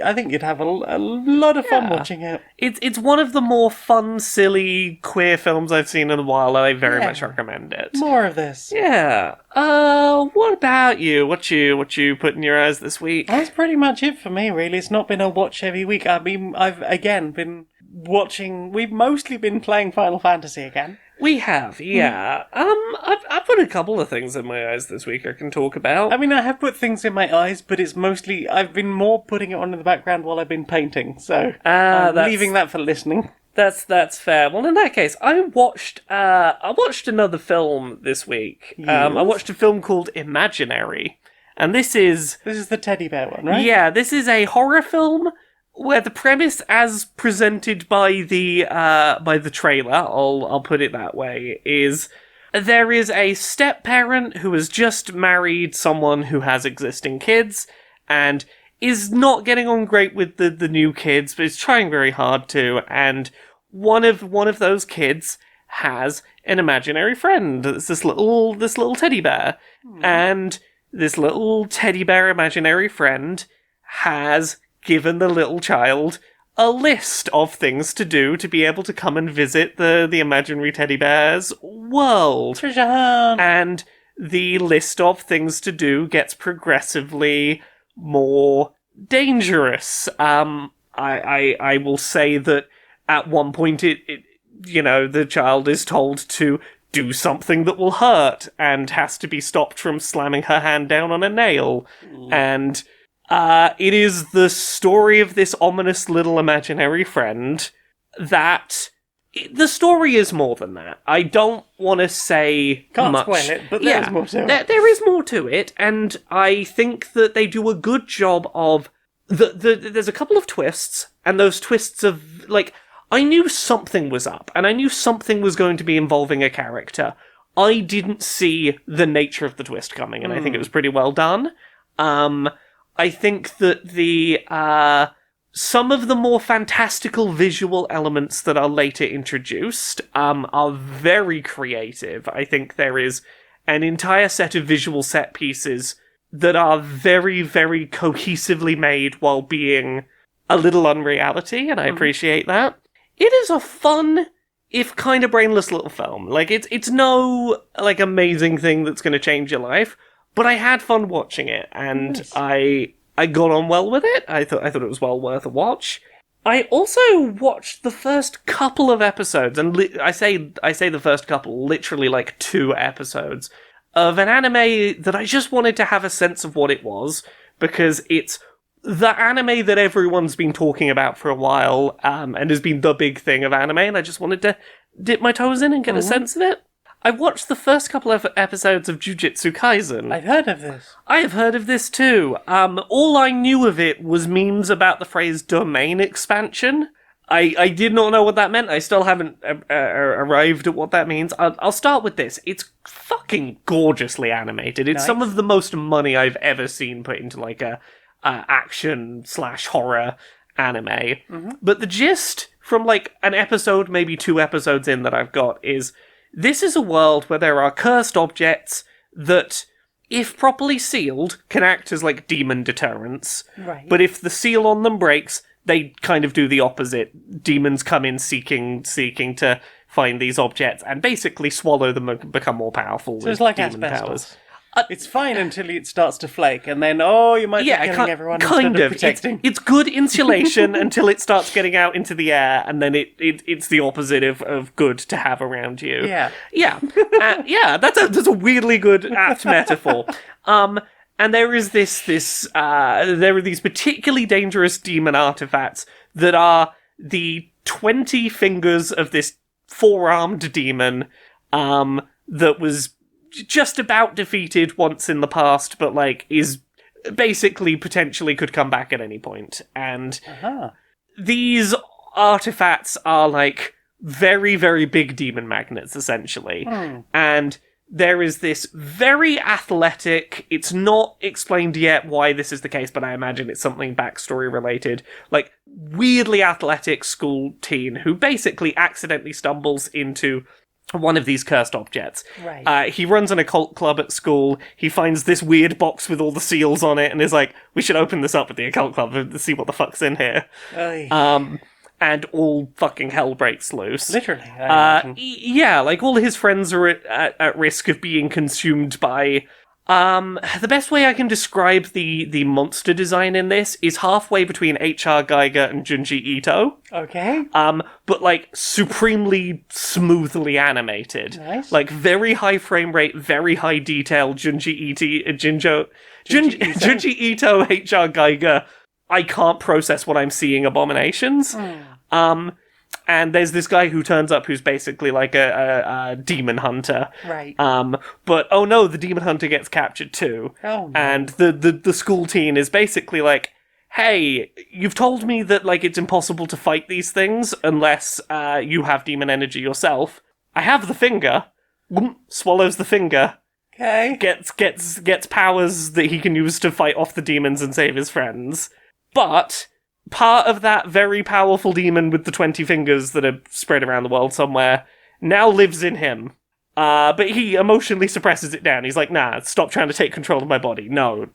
I think you'd have a lot of fun watching it. It's one of the more fun, silly, queer films I've seen in a while, and I very much recommend it. More of this. Yeah. What about you? What you put in your eyes this week? That's pretty much it for me, really. It's not been a watch heavy week. I mean, I've again been watching. We've mostly been playing Final Fantasy again. We have, yeah. I've put a couple of things in my eyes this week I can talk about. I mean, I have put things in my eyes, but it's mostly... I've been more putting it on in the background while I've been painting, so I'm leaving that for listening. That's fair. Well, in that case, I watched another film this week. Yes. I watched a film called Imaginary, and this is the teddy bear one, right? Yeah, this is a horror film where the premise, as presented by the trailer, I'll put it that way, is there is a step-parent who has just married someone who has existing kids, and is not getting on great with the new kids, but is trying very hard to, and one of those kids has an imaginary friend. It's this little teddy bear. And this little teddy bear imaginary friend has given the little child a list of things to do to be able to come and visit the imaginary teddy bear's world. Treasure hunt! And the list of things to do gets progressively more dangerous. I will say that at one point the child is told to do something that will hurt and has to be stopped from slamming her hand down on a nail. And it is the story of this ominous little imaginary friend that... The story is more than that. I don't want to say Can't much. spoil it, but there's more to it. There is more to it, and I think that they do a good job of there's a couple of twists, and those twists of, like, I knew something was up, and I knew something was going to be involving a character. I didn't see the nature of the twist coming, and I think it was pretty well done. I think that some of the more fantastical visual elements that are later introduced are very creative. I think there is an entire set of visual set pieces that are very, very cohesively made while being a little unreality, and I appreciate that. It is a fun, if kind of brainless little film. Like, it's no, like, amazing thing that's going to change your life, but I had fun watching it, and nice. I got on well with it. I thought it was well worth a watch. I also watched the first couple of episodes, and I say the first couple, literally like 2 episodes, of an anime that I just wanted to have a sense of what it was, because it's the anime that everyone's been talking about for a while, and has been the big thing of anime, and I just wanted to dip my toes in and get a sense of it. I watched the first couple of episodes of Jujutsu Kaisen. I've heard of this. I have heard of this too. All I knew of it was memes about the phrase domain expansion. I did not know what that meant. I still haven't arrived at what that means. I'll start with this. It's fucking gorgeously animated. It's some of the most money I've ever seen put into like a action/horror anime. Mm-hmm. But the gist from like an episode, maybe 2 episodes in that I've got is this is a world where there are cursed objects that, if properly sealed, can act as like demon deterrents. Right. But if the seal on them breaks, they kind of do the opposite. Demons come in seeking to find these objects and basically swallow them and become more powerful with it's like demon asbestos. powers. It's fine until it starts to flake, and then, you might be killing everyone instead of protecting. It's good insulation until it starts getting out into the air, and then it's the opposite of good to have around you. Yeah. Yeah. That's a weirdly good apt metaphor. And there is there are these particularly dangerous demon artifacts that are the 20 fingers of this 4-armed demon, that was just about defeated once in the past, but like is basically potentially could come back at any point. And these artifacts are like very, very big demon magnets, essentially. And there is this very athletic, it's not explained yet why this is the case, but I imagine it's something backstory related, like weirdly athletic school teen who basically accidentally stumbles into one of these cursed objects. Right. He runs an occult club at school. He finds this weird box with all the seals on it and is like, we should open this up at the occult club and see what the fuck's in here. And all fucking hell breaks loose. Literally. Yeah, like all his friends are at risk of being consumed by... the best way I can describe the monster design in this is halfway between H.R. Geiger and Junji Ito. Okay. But like supremely smoothly animated. Nice. Like very high frame rate, very high detail. Junji Ito, H.R. Geiger. I can't process what I'm seeing abominations. And there's this guy who turns up who's basically like a demon hunter. Right. But oh no, the demon hunter gets captured too. Oh no. And the school teen is basically like, hey, you've told me that like it's impossible to fight these things unless you have demon energy yourself. I have the finger. Swallows the finger. Okay. Gets powers that he can use to fight off the demons and save his friends. But part of that very powerful demon with the 20 fingers that are spread around the world somewhere now lives in him. But he emotionally suppresses it down. He's like, nah, stop trying to take control of my body. No,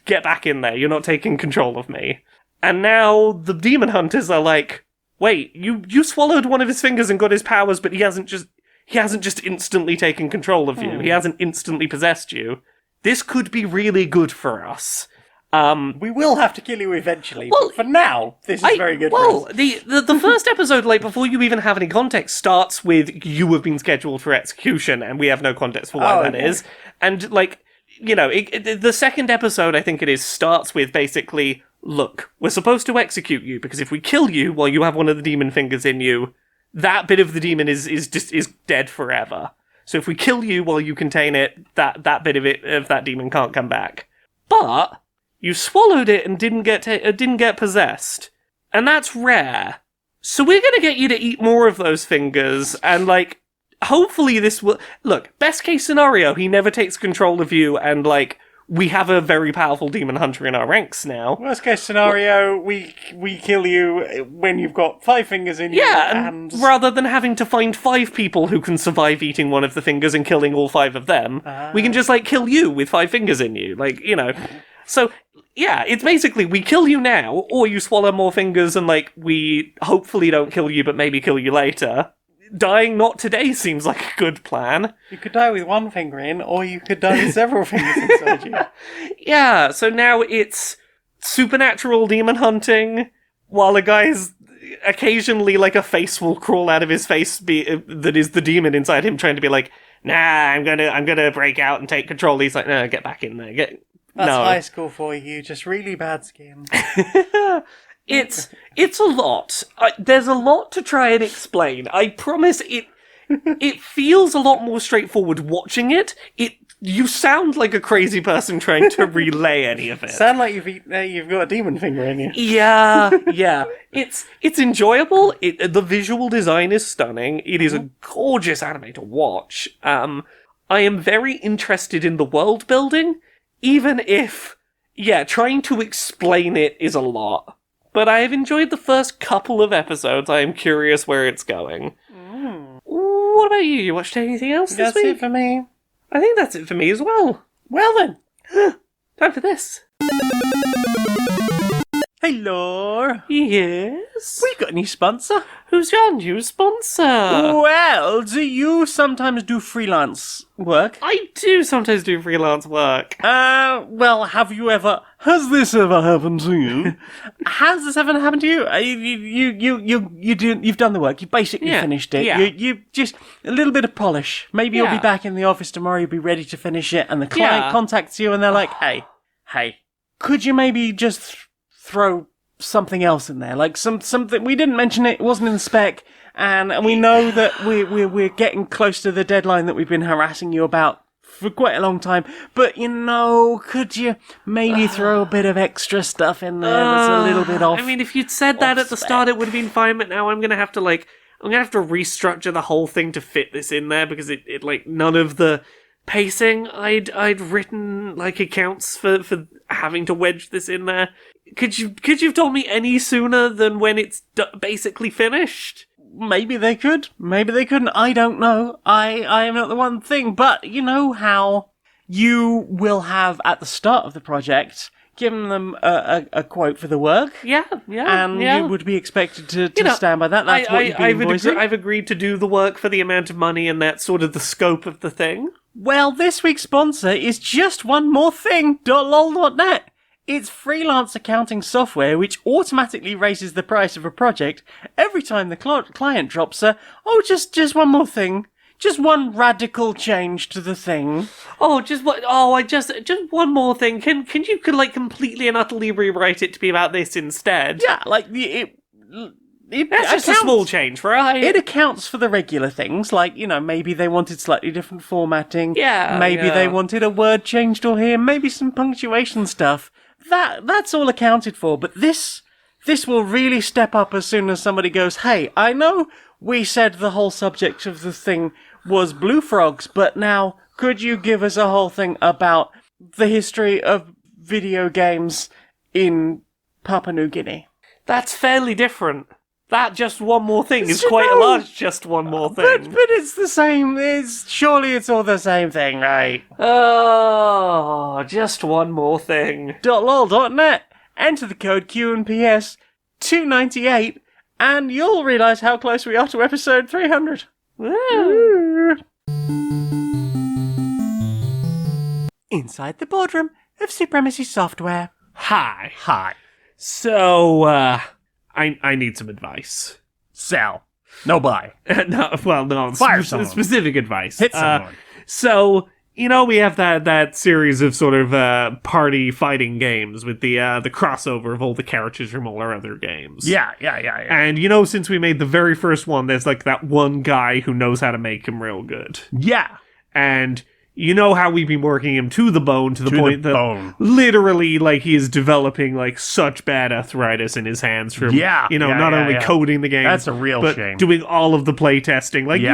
get back in there. You're not taking control of me. And now the demon hunters are like, wait, you swallowed one of his fingers and got his powers, but he hasn't just instantly taken control of you. He hasn't instantly possessed you. This could be really good for us. We will have to kill you eventually, but for now, this is very good for us. The first episode, like, before you even have any context, starts with, you have been scheduled for execution, and we have no context for why that is. And, like, you know, the second episode, I think it is, starts with basically, look, we're supposed to execute you, because if we kill you while you have one of the demon fingers in you, that bit of the demon is dead forever. So if we kill you while you contain it, that bit of that demon can't come back. But You swallowed it and didn't get possessed. And that's rare. So we're gonna get you to eat more of those fingers, and, like, hopefully this will... Look, best case scenario, he never takes control of you, and, like, we have a very powerful demon hunter in our ranks now. Worst case scenario, we kill you when you've got 5 fingers in you. Yeah, and rather than having to find 5 people who can survive eating one of the fingers and killing all 5 of them, we can just, like, kill you with 5 fingers in you. Like, you know. So, yeah, it's basically we kill you now, or you swallow more fingers and, like, we hopefully don't kill you but maybe kill you later. Dying not today seems like a good plan. You could die with 1 finger in, or you could die with several fingers inside you. Yeah, so now it's supernatural demon hunting, while a guy's occasionally, like, a face will crawl out of his face that is the demon inside him trying to be like, nah, I'm gonna break out and take control. He's like, no, get back in there. That's no. high school for you, just really bad skin. It's a lot. There's a lot to try and explain. I promise it feels a lot more straightforward watching it. You sound like a crazy person trying to relay any of it. Sound like you've got a demon finger in you. Yeah. It's enjoyable. The visual design is stunning. It is a gorgeous anime to watch. I am very interested in the world building, even if, trying to explain it is a lot. But I have enjoyed the first couple of episodes. I am curious where it's going. What about you? You watched anything else this week? That's it for me. I think that's it for me as well. Well then. Time for this. Hello. Yes? We got a new sponsor. Who's your new sponsor? Well, do you sometimes do freelance work? I do sometimes do freelance work. Well, has this ever happened to you? Has this ever happened to you? You've done the work. You basically finished it. Yeah. You just a little bit of polish. Maybe you'll be back in the office tomorrow. You'll be ready to finish it, and the client contacts you, and they're like, "Hey, could you maybe just throw something else in there, like something we didn't mention it wasn't in the spec, and we know that we're getting close to the deadline that we've been harassing you about for quite a long time, but could you maybe throw a bit of extra stuff in there that's a little bit off? I mean, if you'd said that at the start, it would have been fine, but now I'm gonna have to restructure the whole thing to fit this in there, because it like none of the pacing I'd written like accounts for having to wedge this in there. Could you have told me any sooner than when it's basically finished? Maybe they could. Maybe they couldn't. I don't know. I am not the one thing. But you know how you will have at the start of the project given them a quote for the work. Yeah. And you would be expected to stand by that. That's what you've been invoicing. I've agreed to do the work for the amount of money, and that's sort of the scope of the thing. Well, this week's sponsor is just one more thing. .lol.net. It's freelance accounting software which automatically raises the price of a project every time the client drops just one more thing. Just one radical change to the thing. Just one more thing. Can you completely and utterly rewrite it to be about this instead? Yeah, like that's just a small change, right? It accounts for the regular things, like, maybe they wanted slightly different formatting. Yeah. Maybe they wanted a word changed or here, maybe some punctuation stuff. That's all accounted for, but this will really step up as soon as somebody goes, hey, I know we said the whole subject of the thing was blue frogs, but now could you give us a whole thing about the history of video games in Papua New Guinea? That's fairly different. That just one more thing is quite a large just one more thing. But it's the same. Surely it's all the same thing, right? Oh, just one more thing. .lol.net. Enter the code Q&PS 298 and you'll realise how close we are to episode 300. Woo. Inside the boardroom of Supremacy Software. Hi. So, I need some advice. Sell. No buy. No, Fire someone. Specific advice. Hit someone. So, we have that series of sort of party fighting games with the crossover of all the characters from all our other games. Yeah. And since we made the very first one, there's like that one guy who knows how to make them real good. Yeah. And you know how we've been working him to the bone, to the point that bone. literally, like, he is developing, like, such bad arthritis in his hands from, not only coding the game, That's a real but shame. doing all of the play testing. Like, he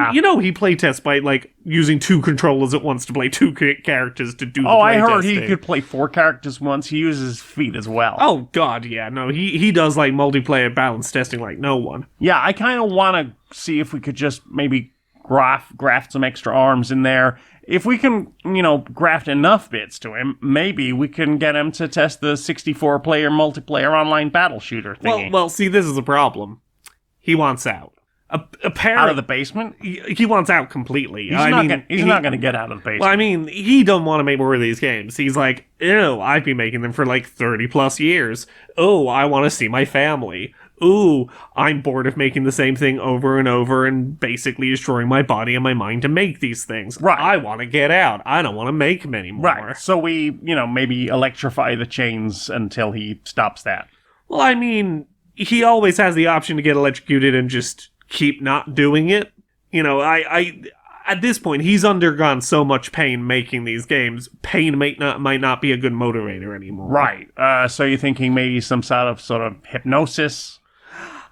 playtests by, like, using 2 controllers at once to play 2 characters to do the play I heard testing. he could play 4 characters once. He uses his feet as well. Oh, God, yeah. No, he does, like, multiplayer balance testing like no one. Yeah, I kind of want to see if we could just maybe graft some extra arms in there. If we can, graft enough bits to him, maybe we can get him to test the 64-player multiplayer online battle shooter thingy. Well, see, this is the problem. He wants out. Apparently, out of the basement? He wants out completely. He's not going to get out of the basement. Well, I mean, he don't want to make more of these games. He's like, ew, I've been making them for like 30+ years. Oh, I want to see my family. Ooh, I'm bored of making the same thing over and over and basically destroying my body and my mind to make these things. Right. I want to get out. I don't want to make them anymore. Right. So we, maybe electrify the chains until he stops that. Well, I mean, he always has the option to get electrocuted and just keep not doing it. I at this point, he's undergone so much pain making these games. Pain might not be a good motivator anymore. Right. So you're thinking maybe some sort of hypnosis?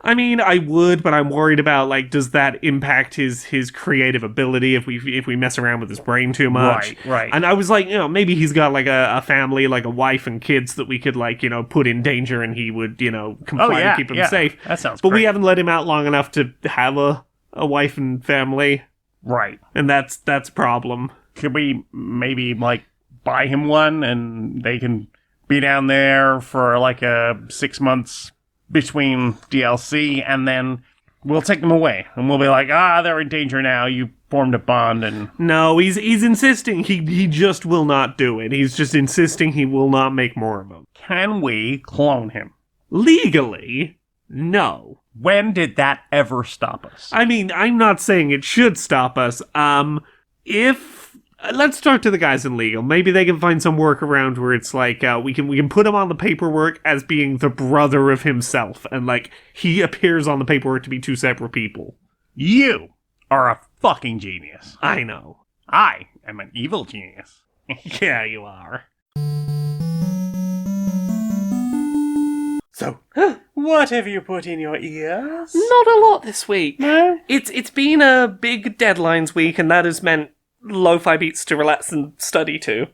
I mean, I would, but I'm worried about, like, does that impact his creative ability if we mess around with his brain too much? Right. And I was like, maybe he's got, like, a family, like a wife and kids that we could, like, put in danger and he would, comply and keep them safe. That sounds But great. we haven't let him out long enough to have a wife and family. Right. And that's a problem. Could we maybe, like, buy him one and they can be down there for, like, 6 months between DLC, and then we'll take them away, and we'll be like, they're in danger now, you formed a bond, and... No, he's insisting he just will not do it. He's just insisting he will not make more of them. Can we clone him? Legally, no. When did that ever stop us? I mean, I'm not saying it should stop us. Let's talk to the guys in legal. Maybe they can find some workaround where it's like, we can put him on the paperwork as being the brother of himself, and, like, he appears on the paperwork to be 2 separate people. You are a fucking genius. I know. I am an evil genius. Yeah, you are. So, what have you put in your ears? Not a lot this week. No? It's been a big deadlines week, and that has meant lo-fi beats to relax and study to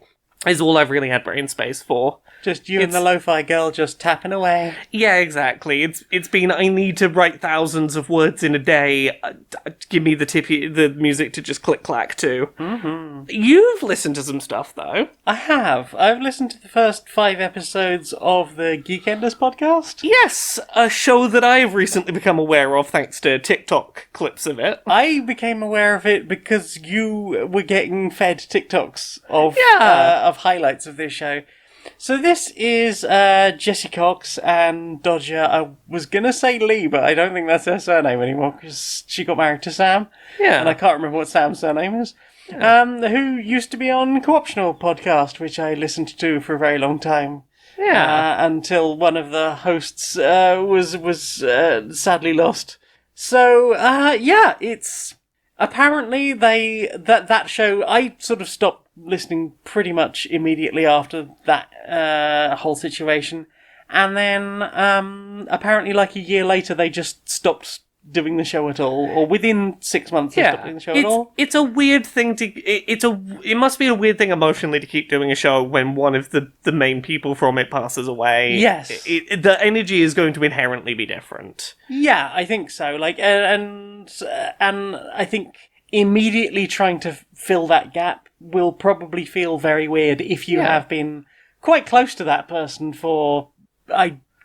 is all I've really had brain space for. Just you and the lo-fi girl just tapping away. Yeah, exactly. It's been, I need to write thousands of words in a day. Give me the music to just click-clack to. Mm-hmm. You've listened to some stuff, though. I have. I've listened to the first 5 episodes of the Geekenders podcast. Yes, a show that I have recently become aware of thanks to TikTok clips of it. I became aware of it because you were getting fed TikToks of highlights of this show. So this is Jessie Cox and Dodger. I was going to say Lee, but I don't think that's her surname anymore because she got married to Sam. Yeah. And I can't remember what Sam's surname is. Who used to be on Co-optional podcast, which I listened to for a very long time. Yeah. Until one of the hosts was sadly lost. So, it's... Apparently that show, I sort of stopped listening pretty much immediately after that whole situation. And then apparently like a year later they just stopped doing the show at all, or within 6 months they stopped doing the show at all. It's a weird thing to... It must be a weird thing emotionally to keep doing a show when one of the main people from it passes away. Yes. The energy is going to inherently be different. Yeah, I think so. Like, and I think immediately trying to fill that gap will probably feel very weird if you have been quite close to that person for,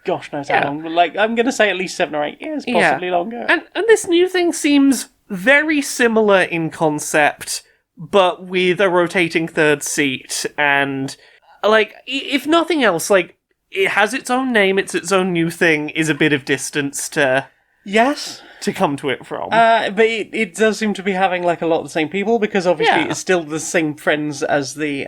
gosh knows how long. Like, I'm going to say at least 7 or 8 years, possibly longer. And this new thing seems very similar in concept, but with a rotating third seat. And, like, if nothing else, like, it has its own name, it's its own new thing, is a bit of distance to... Yes. To come to it from. But it does seem to be having, like, a lot of the same people, because obviously it's still the same friends as the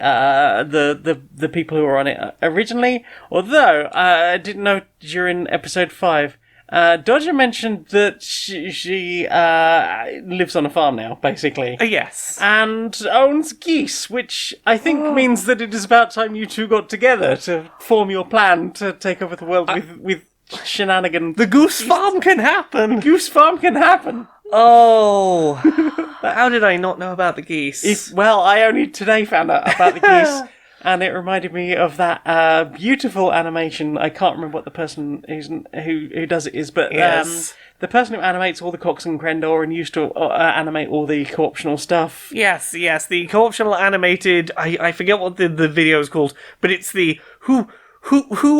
people who were on it originally. Although, I didn't know during episode 5, Dodger mentioned that she lives on a farm now, basically. Yes. And owns geese, which I think means that it is about time you two got together to form your plan to take over the world with shenanigans. The goose farm can happen! Goose farm can happen! Oh. How did I not know about the geese? I only today found out about the geese. And it reminded me of that beautiful animation. I can't remember what the person who does it is, but Yes. The person who animates all the Cox and Crendor and used to animate all the co-optional stuff. Yes, the co-optional animated, I forget what the video is called, but it's the who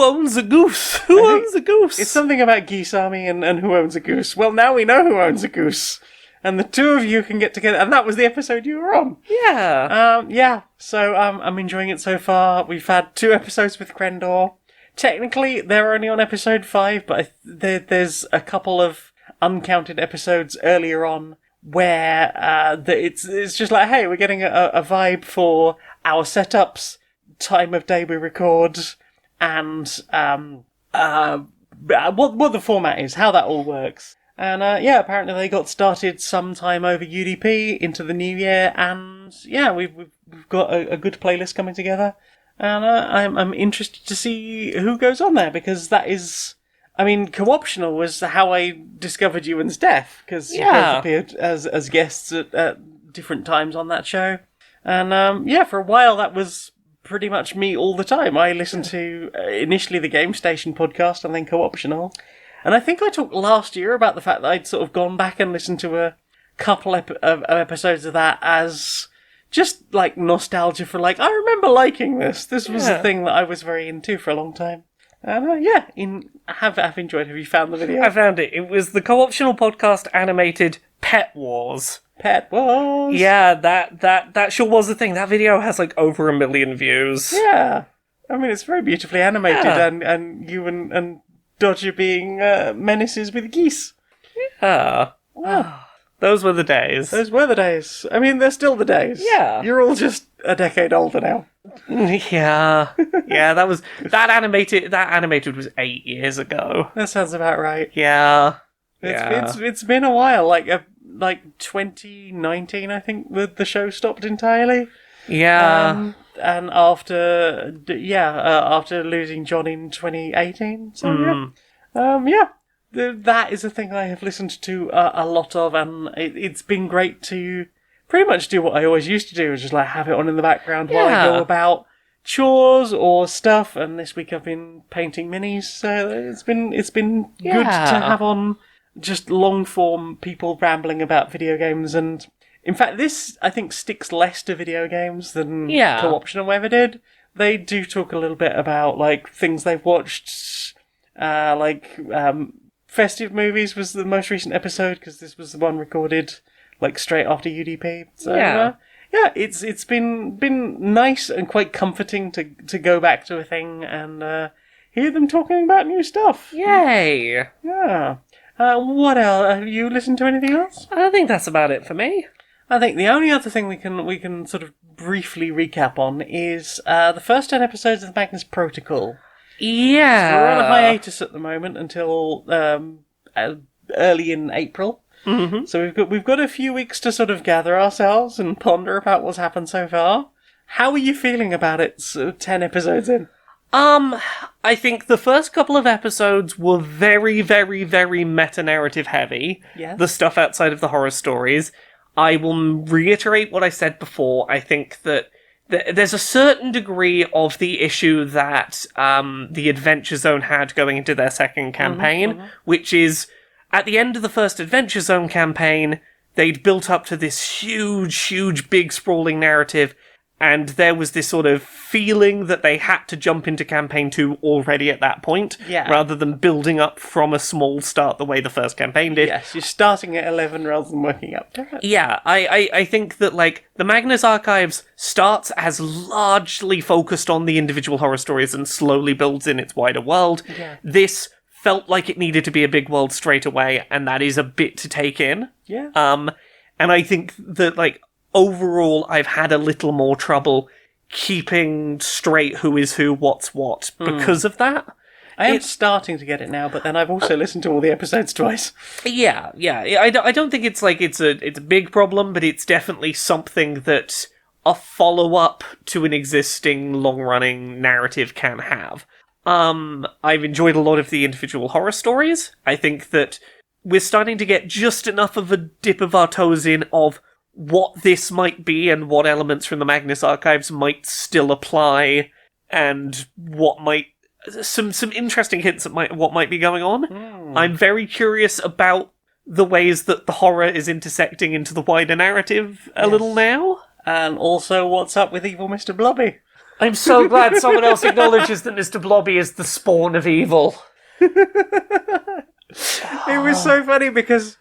owns a goose? Who owns a goose? It's something about Geese Army and who owns a goose. Well, now we know who owns a goose. And the two of you can get together. And that was the episode you were on. Yeah. So I'm enjoying it so far. We've had 2 episodes with Crendor. Technically, they're only on episode 5, but there's a couple of uncounted episodes earlier on where it's just like, hey, we're getting a vibe for our setups, time of day we record, and what the format is, how that all works. And apparently they got started sometime over UDP into the new year, and we've got a good playlist coming together, and I'm interested to see who goes on there, because that is, co-optional was how I discovered you and Steph, because you both appeared as guests at different times on that show, and for a while that was pretty much me all the time. I listened to initially the Game Station podcast and then co-optional. And I think I talked last year about the fact that I'd sort of gone back and listened to a couple of episodes of that as just like nostalgia for like, I remember liking this. This was a thing that I was very into for a long time. And have enjoyed. Have you found the video? I found it. It was the co-optional podcast animated Pet Wars. Pet Wars. Yeah, that sure was the thing. That video has like over 1 million views. Yeah. It's very beautifully animated, and you and Dodger being menaces with geese. Yeah. Those were the days. Those were the days. They're still the days. Yeah. You're all just a decade older now. Yeah. Yeah, that animated was 8 years ago. That sounds about right. Yeah. It's been a while, like 2019, I think the show stopped entirely. Yeah. And after losing John in 2018, so that is a thing I have listened to a lot of, and it's been great to pretty much do what I always used to do, just like have it on in the background while I go about chores or stuff. And this week I've been painting minis, so it's been good to have on just long form people rambling about video games. And in fact, this, I think, sticks less to video games than Co-optional ever did. They do talk a little bit about, like, things they've watched, festive movies was the most recent episode, because this was the one recorded, like, straight after UDP. So, it's been nice and quite comforting to go back to a thing and hear them talking about new stuff. Yay! Yeah. What else? Have you listened to anything else? I think that's about it for me. I think the only other thing we can sort of briefly recap on is the first 10 episodes of the Magnus Protocol. Yeah. So we're on a hiatus at the moment until early in April. Mm-hmm. So we've got a few weeks to sort of gather ourselves and ponder about what's happened so far. How are you feeling about it? 10 episodes in. I think the first couple of episodes were very, very, very meta-narrative heavy. Yeah. The stuff outside of the horror stories. I will reiterate what I said before. I think that there's a certain degree of the issue that the Adventure Zone had going into their second campaign, which is, at the end of the first Adventure Zone campaign, they'd built up to this huge, big, sprawling narrative, and there was this sort of feeling that they had to jump into campaign 2 already at that point, rather than building up from a small start the way the first campaign did. Yes, you're starting at 11 rather than working up to it. Yeah, I think that, like, the Magnus Archives starts as largely focused on the individual horror stories and slowly builds in its wider world. Yeah. This felt like it needed to be a big world straight away, and that is a bit to take in. Yeah. And I think that, like, overall, I've had a little more trouble keeping straight who is who, what's what, because of that. I am starting to get it now, but then I've also listened to all the episodes twice. Yeah. I don't think it's like it's a big problem, but it's definitely something that a follow-up to an existing long-running narrative can have. I've enjoyed a lot of the individual horror stories. I think that we're starting to get just enough of a dip of our toes in of what this might be and what elements from the Magnus archives might still apply, and what might some interesting hints at what might be going on. I'm very curious about the ways that the horror is intersecting into the wider narrative a little now. And also, what's up with evil Mr. Blobby? I'm so glad someone else acknowledges that Mr. Blobby is the spawn of evil. It was so funny because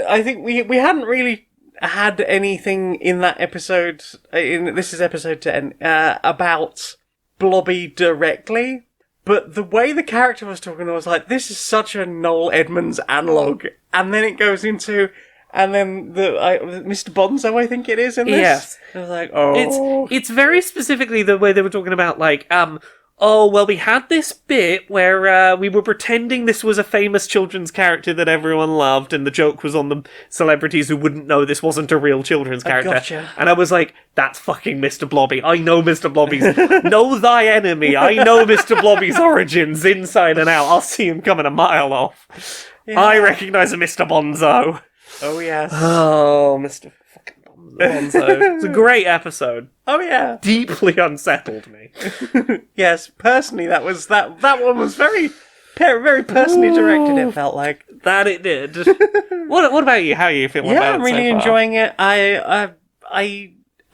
I think we hadn't really had anything in that episode. This is episode 10 about Blobby directly, but the way the character was talking, I was like, "This is such a Noel Edmonds analog." And then it goes into, and then Mr. Bonzo, I think it is in this. Yes, I was like, "Oh, it's very specifically the way they were talking about, like, oh, well, we had this bit where we were pretending this was a famous children's character that everyone loved, and the joke was on the celebrities who wouldn't know this wasn't a real children's character." Gotcha. And I was like, that's fucking Mr. Blobby. I know Mr. Blobby's... know thy enemy. I know Mr. Blobby's origins inside and out. I'll see him coming a mile off. Yeah. I recognise a Mr. Bonzo. Oh, yes. Oh, Mr. fucking Bonzo. It's a great episode. Oh, yeah. Deeply unsettled me. Yes, personally, that one was very, very personally directed, it felt like. That it did. What about you? How are you feeling about it? Yeah, I'm really enjoying it. I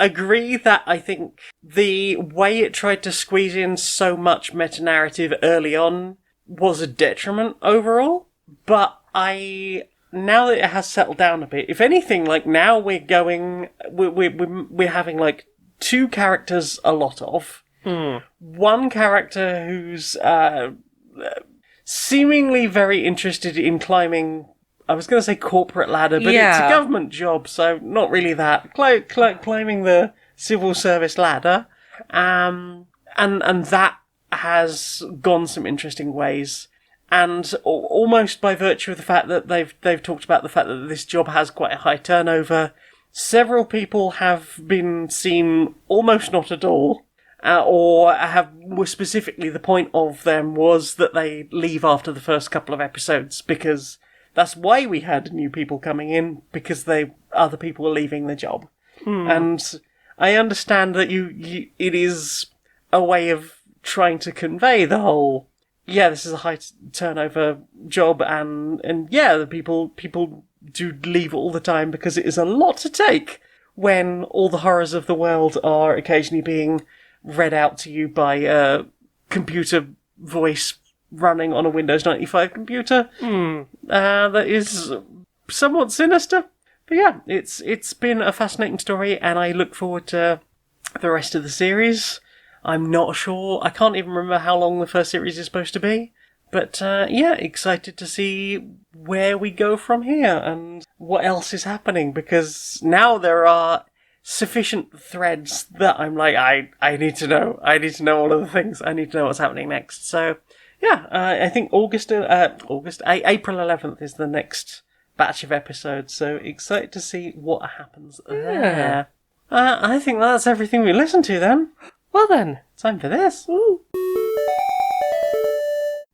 agree that I think the way it tried to squeeze in so much meta-narrative early on was a detriment overall, but now that it has settled down a bit, if anything, like now we're having like two characters a lot of. One character who's seemingly very interested in climbing, I was going to say corporate ladder, but it's a government job, so not really that. Climbing the civil service ladder. And that has gone some interesting ways. And almost by virtue of the fact that they've talked about the fact that this job has quite a high turnover, several people have been seen almost not at all, or specifically the point of them was that they leave after the first couple of episodes, because that's why we had new people coming in, because other people were leaving the job. And I understand that it is a way of trying to convey the whole, this is a high turnover job, and the people do leave all the time because it is a lot to take when all the horrors of the world are occasionally being read out to you by a computer voice running on a Windows 95 computer. That is somewhat sinister. But yeah, it's been a fascinating story, and I look forward to the rest of the series. I'm not sure. I can't even remember how long the first series is supposed to be. But excited to see where we go from here and what else is happening, because now there are sufficient threads that I'm like, I need to know. I need to know all of the things. I need to know what's happening next. So, I think April 11th is the next batch of episodes. So excited to see what happens there. I think that's everything we listened to then. Well then, time for this. Ooh.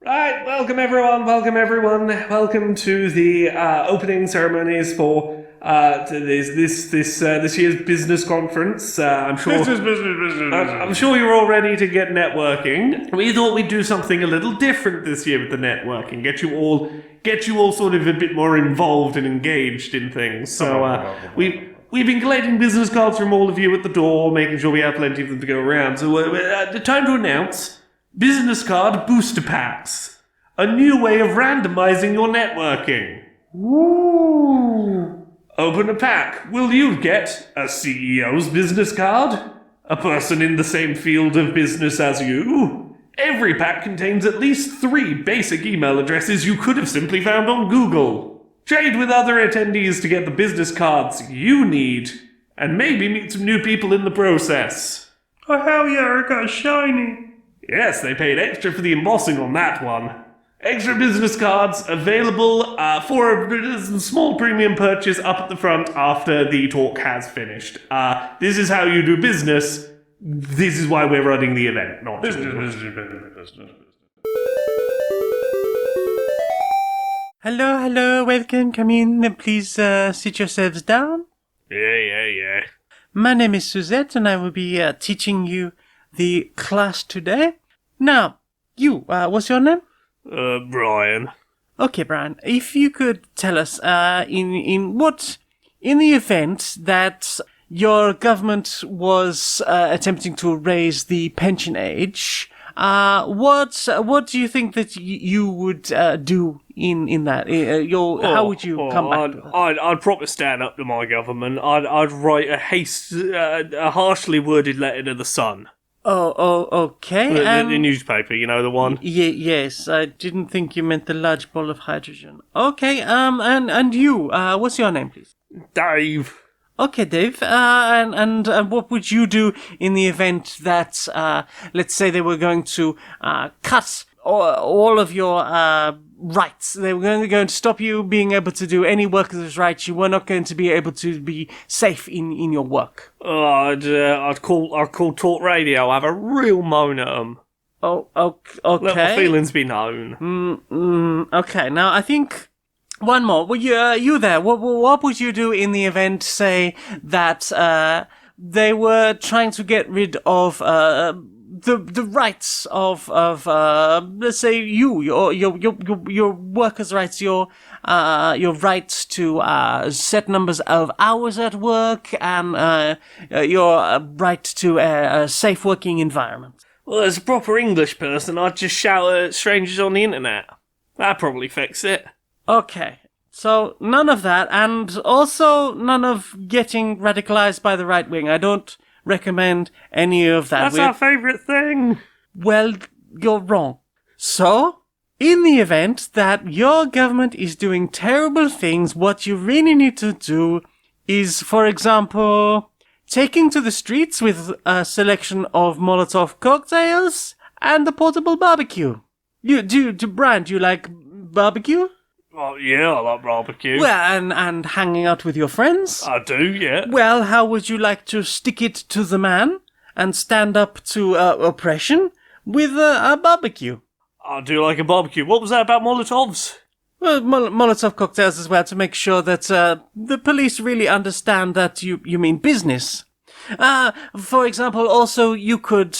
Right, welcome everyone. Welcome to the opening ceremonies for this year's business conference. I'm sure I'm sure you're all ready to get networking. We thought we'd do something a little different this year with the networking. Get you all sort of a bit more involved and engaged in things. So We've been collecting business cards from all of you at the door, making sure we have plenty of them to go around. So, time to announce business card booster packs. A new way of randomizing your networking. Woo! Open a pack. Will you get a CEO's business card? A person in the same field of business as you? Every pack contains at least 3 basic email addresses you could have simply found on Google. Trade with other attendees to get the business cards you need, and maybe meet some new people in the process. Oh, hell yeah, I got shiny. Yes, they paid extra for the embossing on that one. Extra business cards available for a small premium purchase up at the front after the talk has finished. This is how you do business. This is why we're running the event, not business. Hello, welcome, come in, please sit yourselves down. Yeah. My name is Suzette, and I will be teaching you the class today. Now, you, what's your name? Brian. Okay, Brian, if you could tell us, in the event that your government was attempting to raise the pension age, what do you think that you would do in that? How would you come back? I'd probably stand up to my government. I'd write a harshly worded letter to the Sun. Okay. The newspaper, you know, the one. Yes, I didn't think you meant the large ball of hydrogen. Okay, and you, what's your name, please? Dave. Okay, Dave, and what would you do in the event that, let's say they were going to cut all of your rights? They were going to stop you being able to do any workers' rights. You were not going to be able to be safe in your work. I'd call talk radio. Have a real moan at them. Oh, okay. Let my feelings be known. Okay, now I think one more. Well, you there? What would you do in the event, say, that they were trying to get rid of the rights of let's say your workers' rights, your right to set numbers of hours at work, and your right to a safe working environment? Well, as a proper English person, I'd just shout at strangers on the internet. That'd probably fix it. Okay, so none of that, and also none of getting radicalized by the right wing. I don't recommend any of that. That's our favourite thing. Well, you're wrong. So, in the event that your government is doing terrible things, what you really need to do is, for example, taking to the streets with a selection of Molotov cocktails and a portable barbecue. Brian, do you like barbecue? Oh, yeah, I like barbecue. Well, and hanging out with your friends? I do, yeah. Well, how would you like to stick it to the man and stand up to oppression with a barbecue? I do like a barbecue. What was that about Molotovs? Well, Molotov cocktails as well, to make sure that the police really understand that you mean business. For example, also you could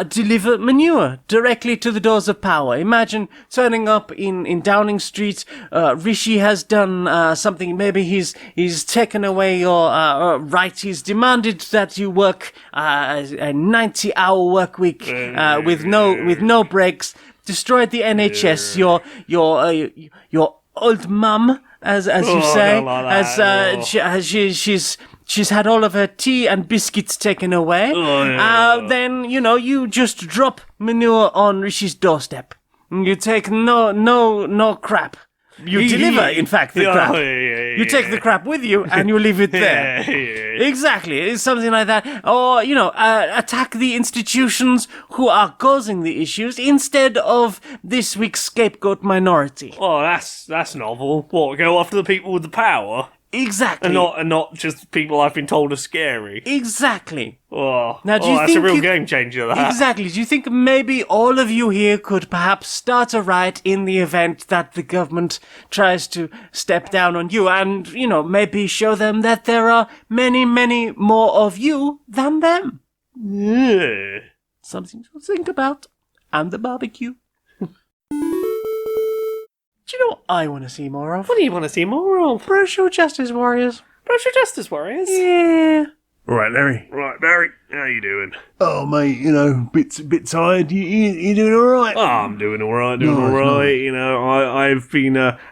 deliver manure directly to the doors of power. Imagine turning up in Downing Street. Rishi has done something. Maybe he's taken away your right. He's demanded that you work a 90-hour work week with no breaks. Destroyed the NHS. Your old mum, as you say, she's had all of her tea and biscuits taken away. Then you just drop manure on Rishi's doorstep. You take no crap. You deliver, in fact, the crap. You take the crap with you and you leave it there. Exactly. It's something like that. Or, attack the institutions who are causing the issues instead of this week's scapegoat minority. Oh, that's novel. What, go after the people with the power? Exactly. And not just people I've been told are scary. Exactly. Oh, now, do you that's think a real game changer, that. Exactly. Do you think maybe all of you here could perhaps start a riot in the event that the government tries to step down on you and, maybe show them that there are many, many more of you than them? Yeah. Something to think about. And the barbecue. Do you know what I want to see more of? What do you want to see more of? Social justice warriors. Social justice warriors? Yeah. All right, Larry. Right, Barry, how you doing? Oh, mate, bit tired. You doing all right? Oh, I'm doing all right.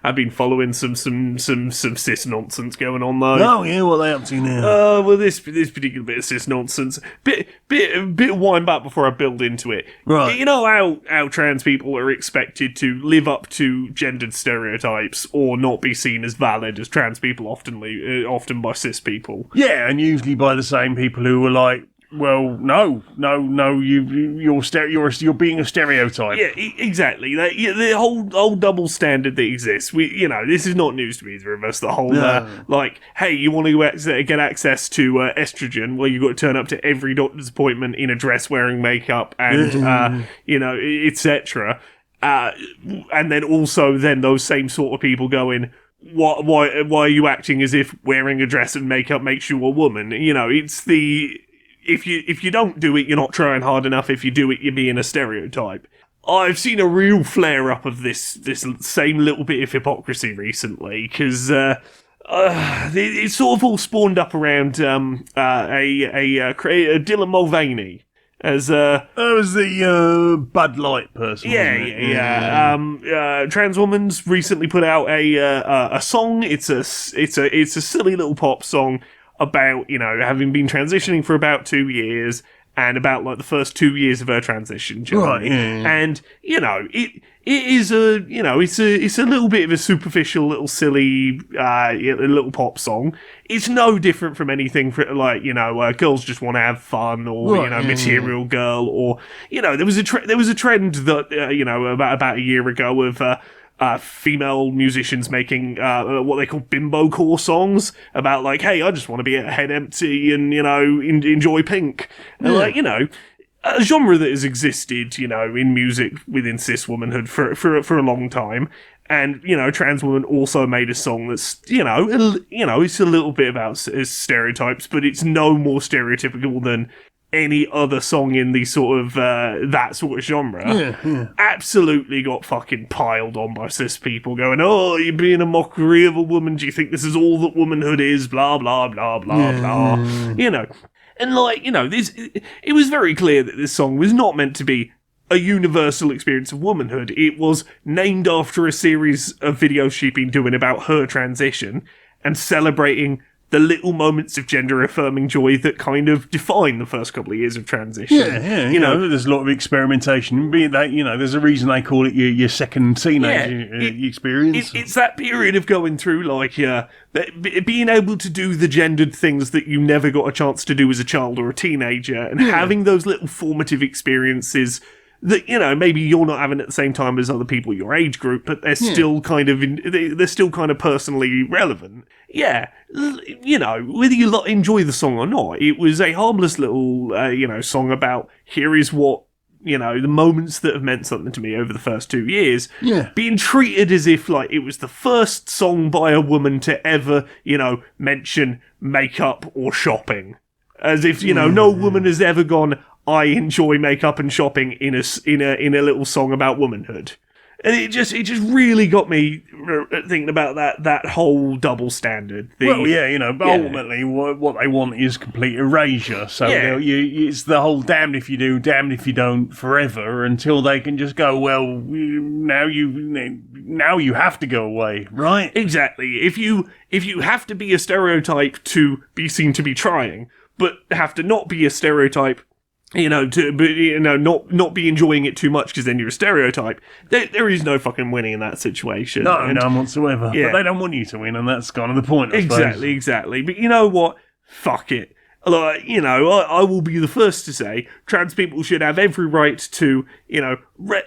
I've been following some cis nonsense going on though. Oh yeah, what are they up to now? Well, this particular bit of cis nonsense, bit wind back before I build into it. Right. You know how trans people are expected to live up to gendered stereotypes or not be seen as valid as trans people often by cis people. Yeah, and usually by the same people who were like well, no, you're being a stereotype. Yeah, exactly. The whole double standard that exists. This is not news to either of us. The whole hey, you want to get access to estrogen? Well, you've got to turn up to every doctor's appointment in a dress, wearing makeup, and etc. And then also those same sort of people going, why are you acting as if wearing a dress and makeup makes you a woman? It's the if you don't do it, you're not trying hard enough. If you do it, you're being a stereotype. I've seen a real flare up of this same little bit of hypocrisy recently, because it sort of all spawned up around Dylan Mulvaney. As the Bud Light person. Yeah. Trans woman's recently put out a song. It's a silly little pop song about having been transitioning for about 2 years, and about like the first 2 years of her transition journey. Right, yeah. And it is it's a little bit of a superficial little silly little pop song. It's no different from anything for girls just want to have fun, or Material Girl, or there was a trend that about a year ago of female musicians making what they call bimbo core songs about hey, I just want to be a head empty and enjoy Pink, and a genre that has existed in music within cis womanhood for a long time. And trans woman also made a song that's it's a little bit about stereotypes, but it's no more stereotypical than any other song in the sort of that sort of genre. Absolutely got fucking piled on by cis people going, oh, you're being a mockery of a woman, do you think this is all that womanhood is, blah blah blah blah blah. And it was very clear that this song was not meant to be a universal experience of womanhood. It was named after a series of videos she'd been doing about her transition and celebrating the little moments of gender-affirming joy that kind of define the first couple of years of transition. There's a lot of experimentation. Be that, there's a reason they call it your second teenage experience. It's that period of going through, being able to do the gendered things that you never got a chance to do as a child or a teenager, and having those little formative experiences that maybe you're not having at the same time as other people your age group, but they're still kind of personally relevant. Whether you enjoy the song or not, it was a harmless little song about here is what the moments that have meant something to me over the first 2 years, being treated as if it was the first song by a woman to ever mention makeup or shopping, as if no woman has ever gone, I enjoy makeup and shopping in a little song about womanhood. And it just really got me thinking about that whole double standard. Ultimately what they want is complete erasure. So it's the whole damned if you do, damned if you don't forever, until they can just go, well, now you have to go away, right? Exactly. If you have to be a stereotype to be seen to be trying, but have to not be a stereotype, not be enjoying it too much because then you're a stereotype. There is no fucking winning in that situation. None whatsoever. Yeah. But they don't want you to win, and that's kind of the point, I suppose. Exactly. But you know what? Fuck it. I will be the first to say trans people should have every right to,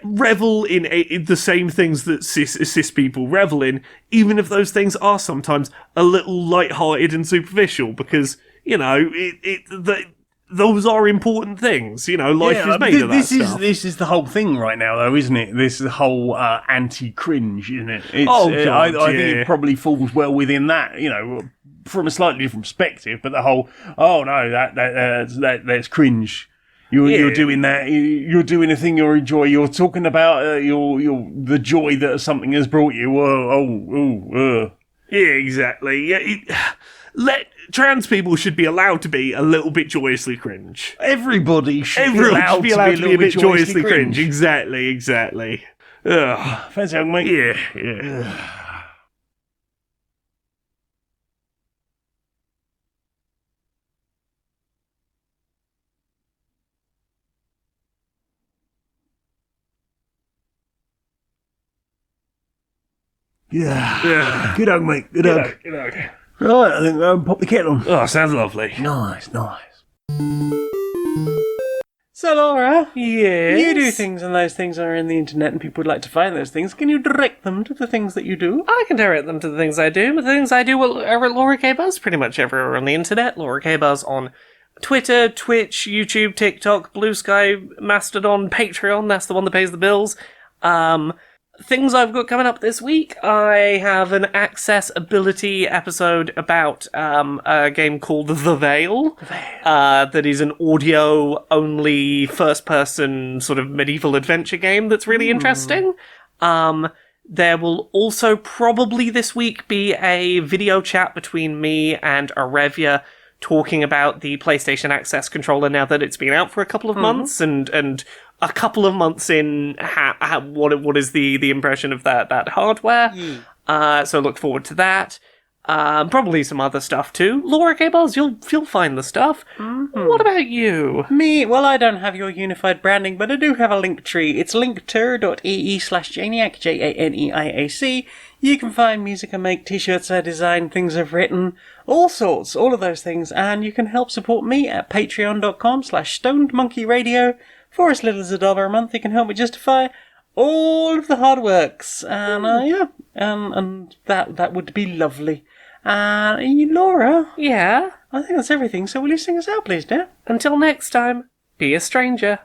revel in the same things that cis people revel in, even if those things are sometimes a little light-hearted and superficial, because, those are important things. Life is made of that stuff. This is the whole thing right now, though, isn't it? This is the whole anti-cringe, isn't it? I think it probably falls well within that, from a slightly different perspective. But the whole, that's cringe. You're doing that. You're doing a thing you enjoy. You're talking about the joy that something has brought you. Yeah, exactly. Trans people should be allowed to be a little bit joyously cringe. Everybody should be allowed to be a bit joyously cringe. Exactly. Ugh. Fancy having, mate? Yeah. Yeah. Good hug, mate. Good hug. Right, I think I'll pop the kettle on. Oh, sounds lovely. Nice. So, Laura, Yes? you do things and those things are in the internet and people would like to find those things. Can you direct them to the things that you do? I can direct them to the things I do, but the things I do are at Laura K. Buzz pretty much everywhere on the internet. Laura K. Buzz on Twitter, Twitch, YouTube, TikTok, Blue Sky, Mastodon, Patreon, that's the one that pays the bills. Things I've got coming up this week, I have an accessibility episode about a game called The Veil. That is an audio-only, first-person sort of medieval adventure game that's really interesting. There will also probably this week be a video chat between me and Arevia talking about the PlayStation Access controller now that it's been out for a couple of months, and a couple of months in, what is the impression of that hardware. So look forward to that. Probably some other stuff too. Laura K. Buzz, you'll find the stuff. What about you? Me? Well, I don't have your unified branding, but I do have a link tree. It's linkter.ee/Janiac, Janiac. You can find music I make, t-shirts I design, things I've written, all sorts, all of those things, and you can help support me at patreon.com/stonedmonkeyradio. For as little as $1 a month, you can help me justify all of the hard works, and and that would be lovely. Laura, Yeah? I think that's everything, so will you sing us out, please, dear? Until next time, be a stranger.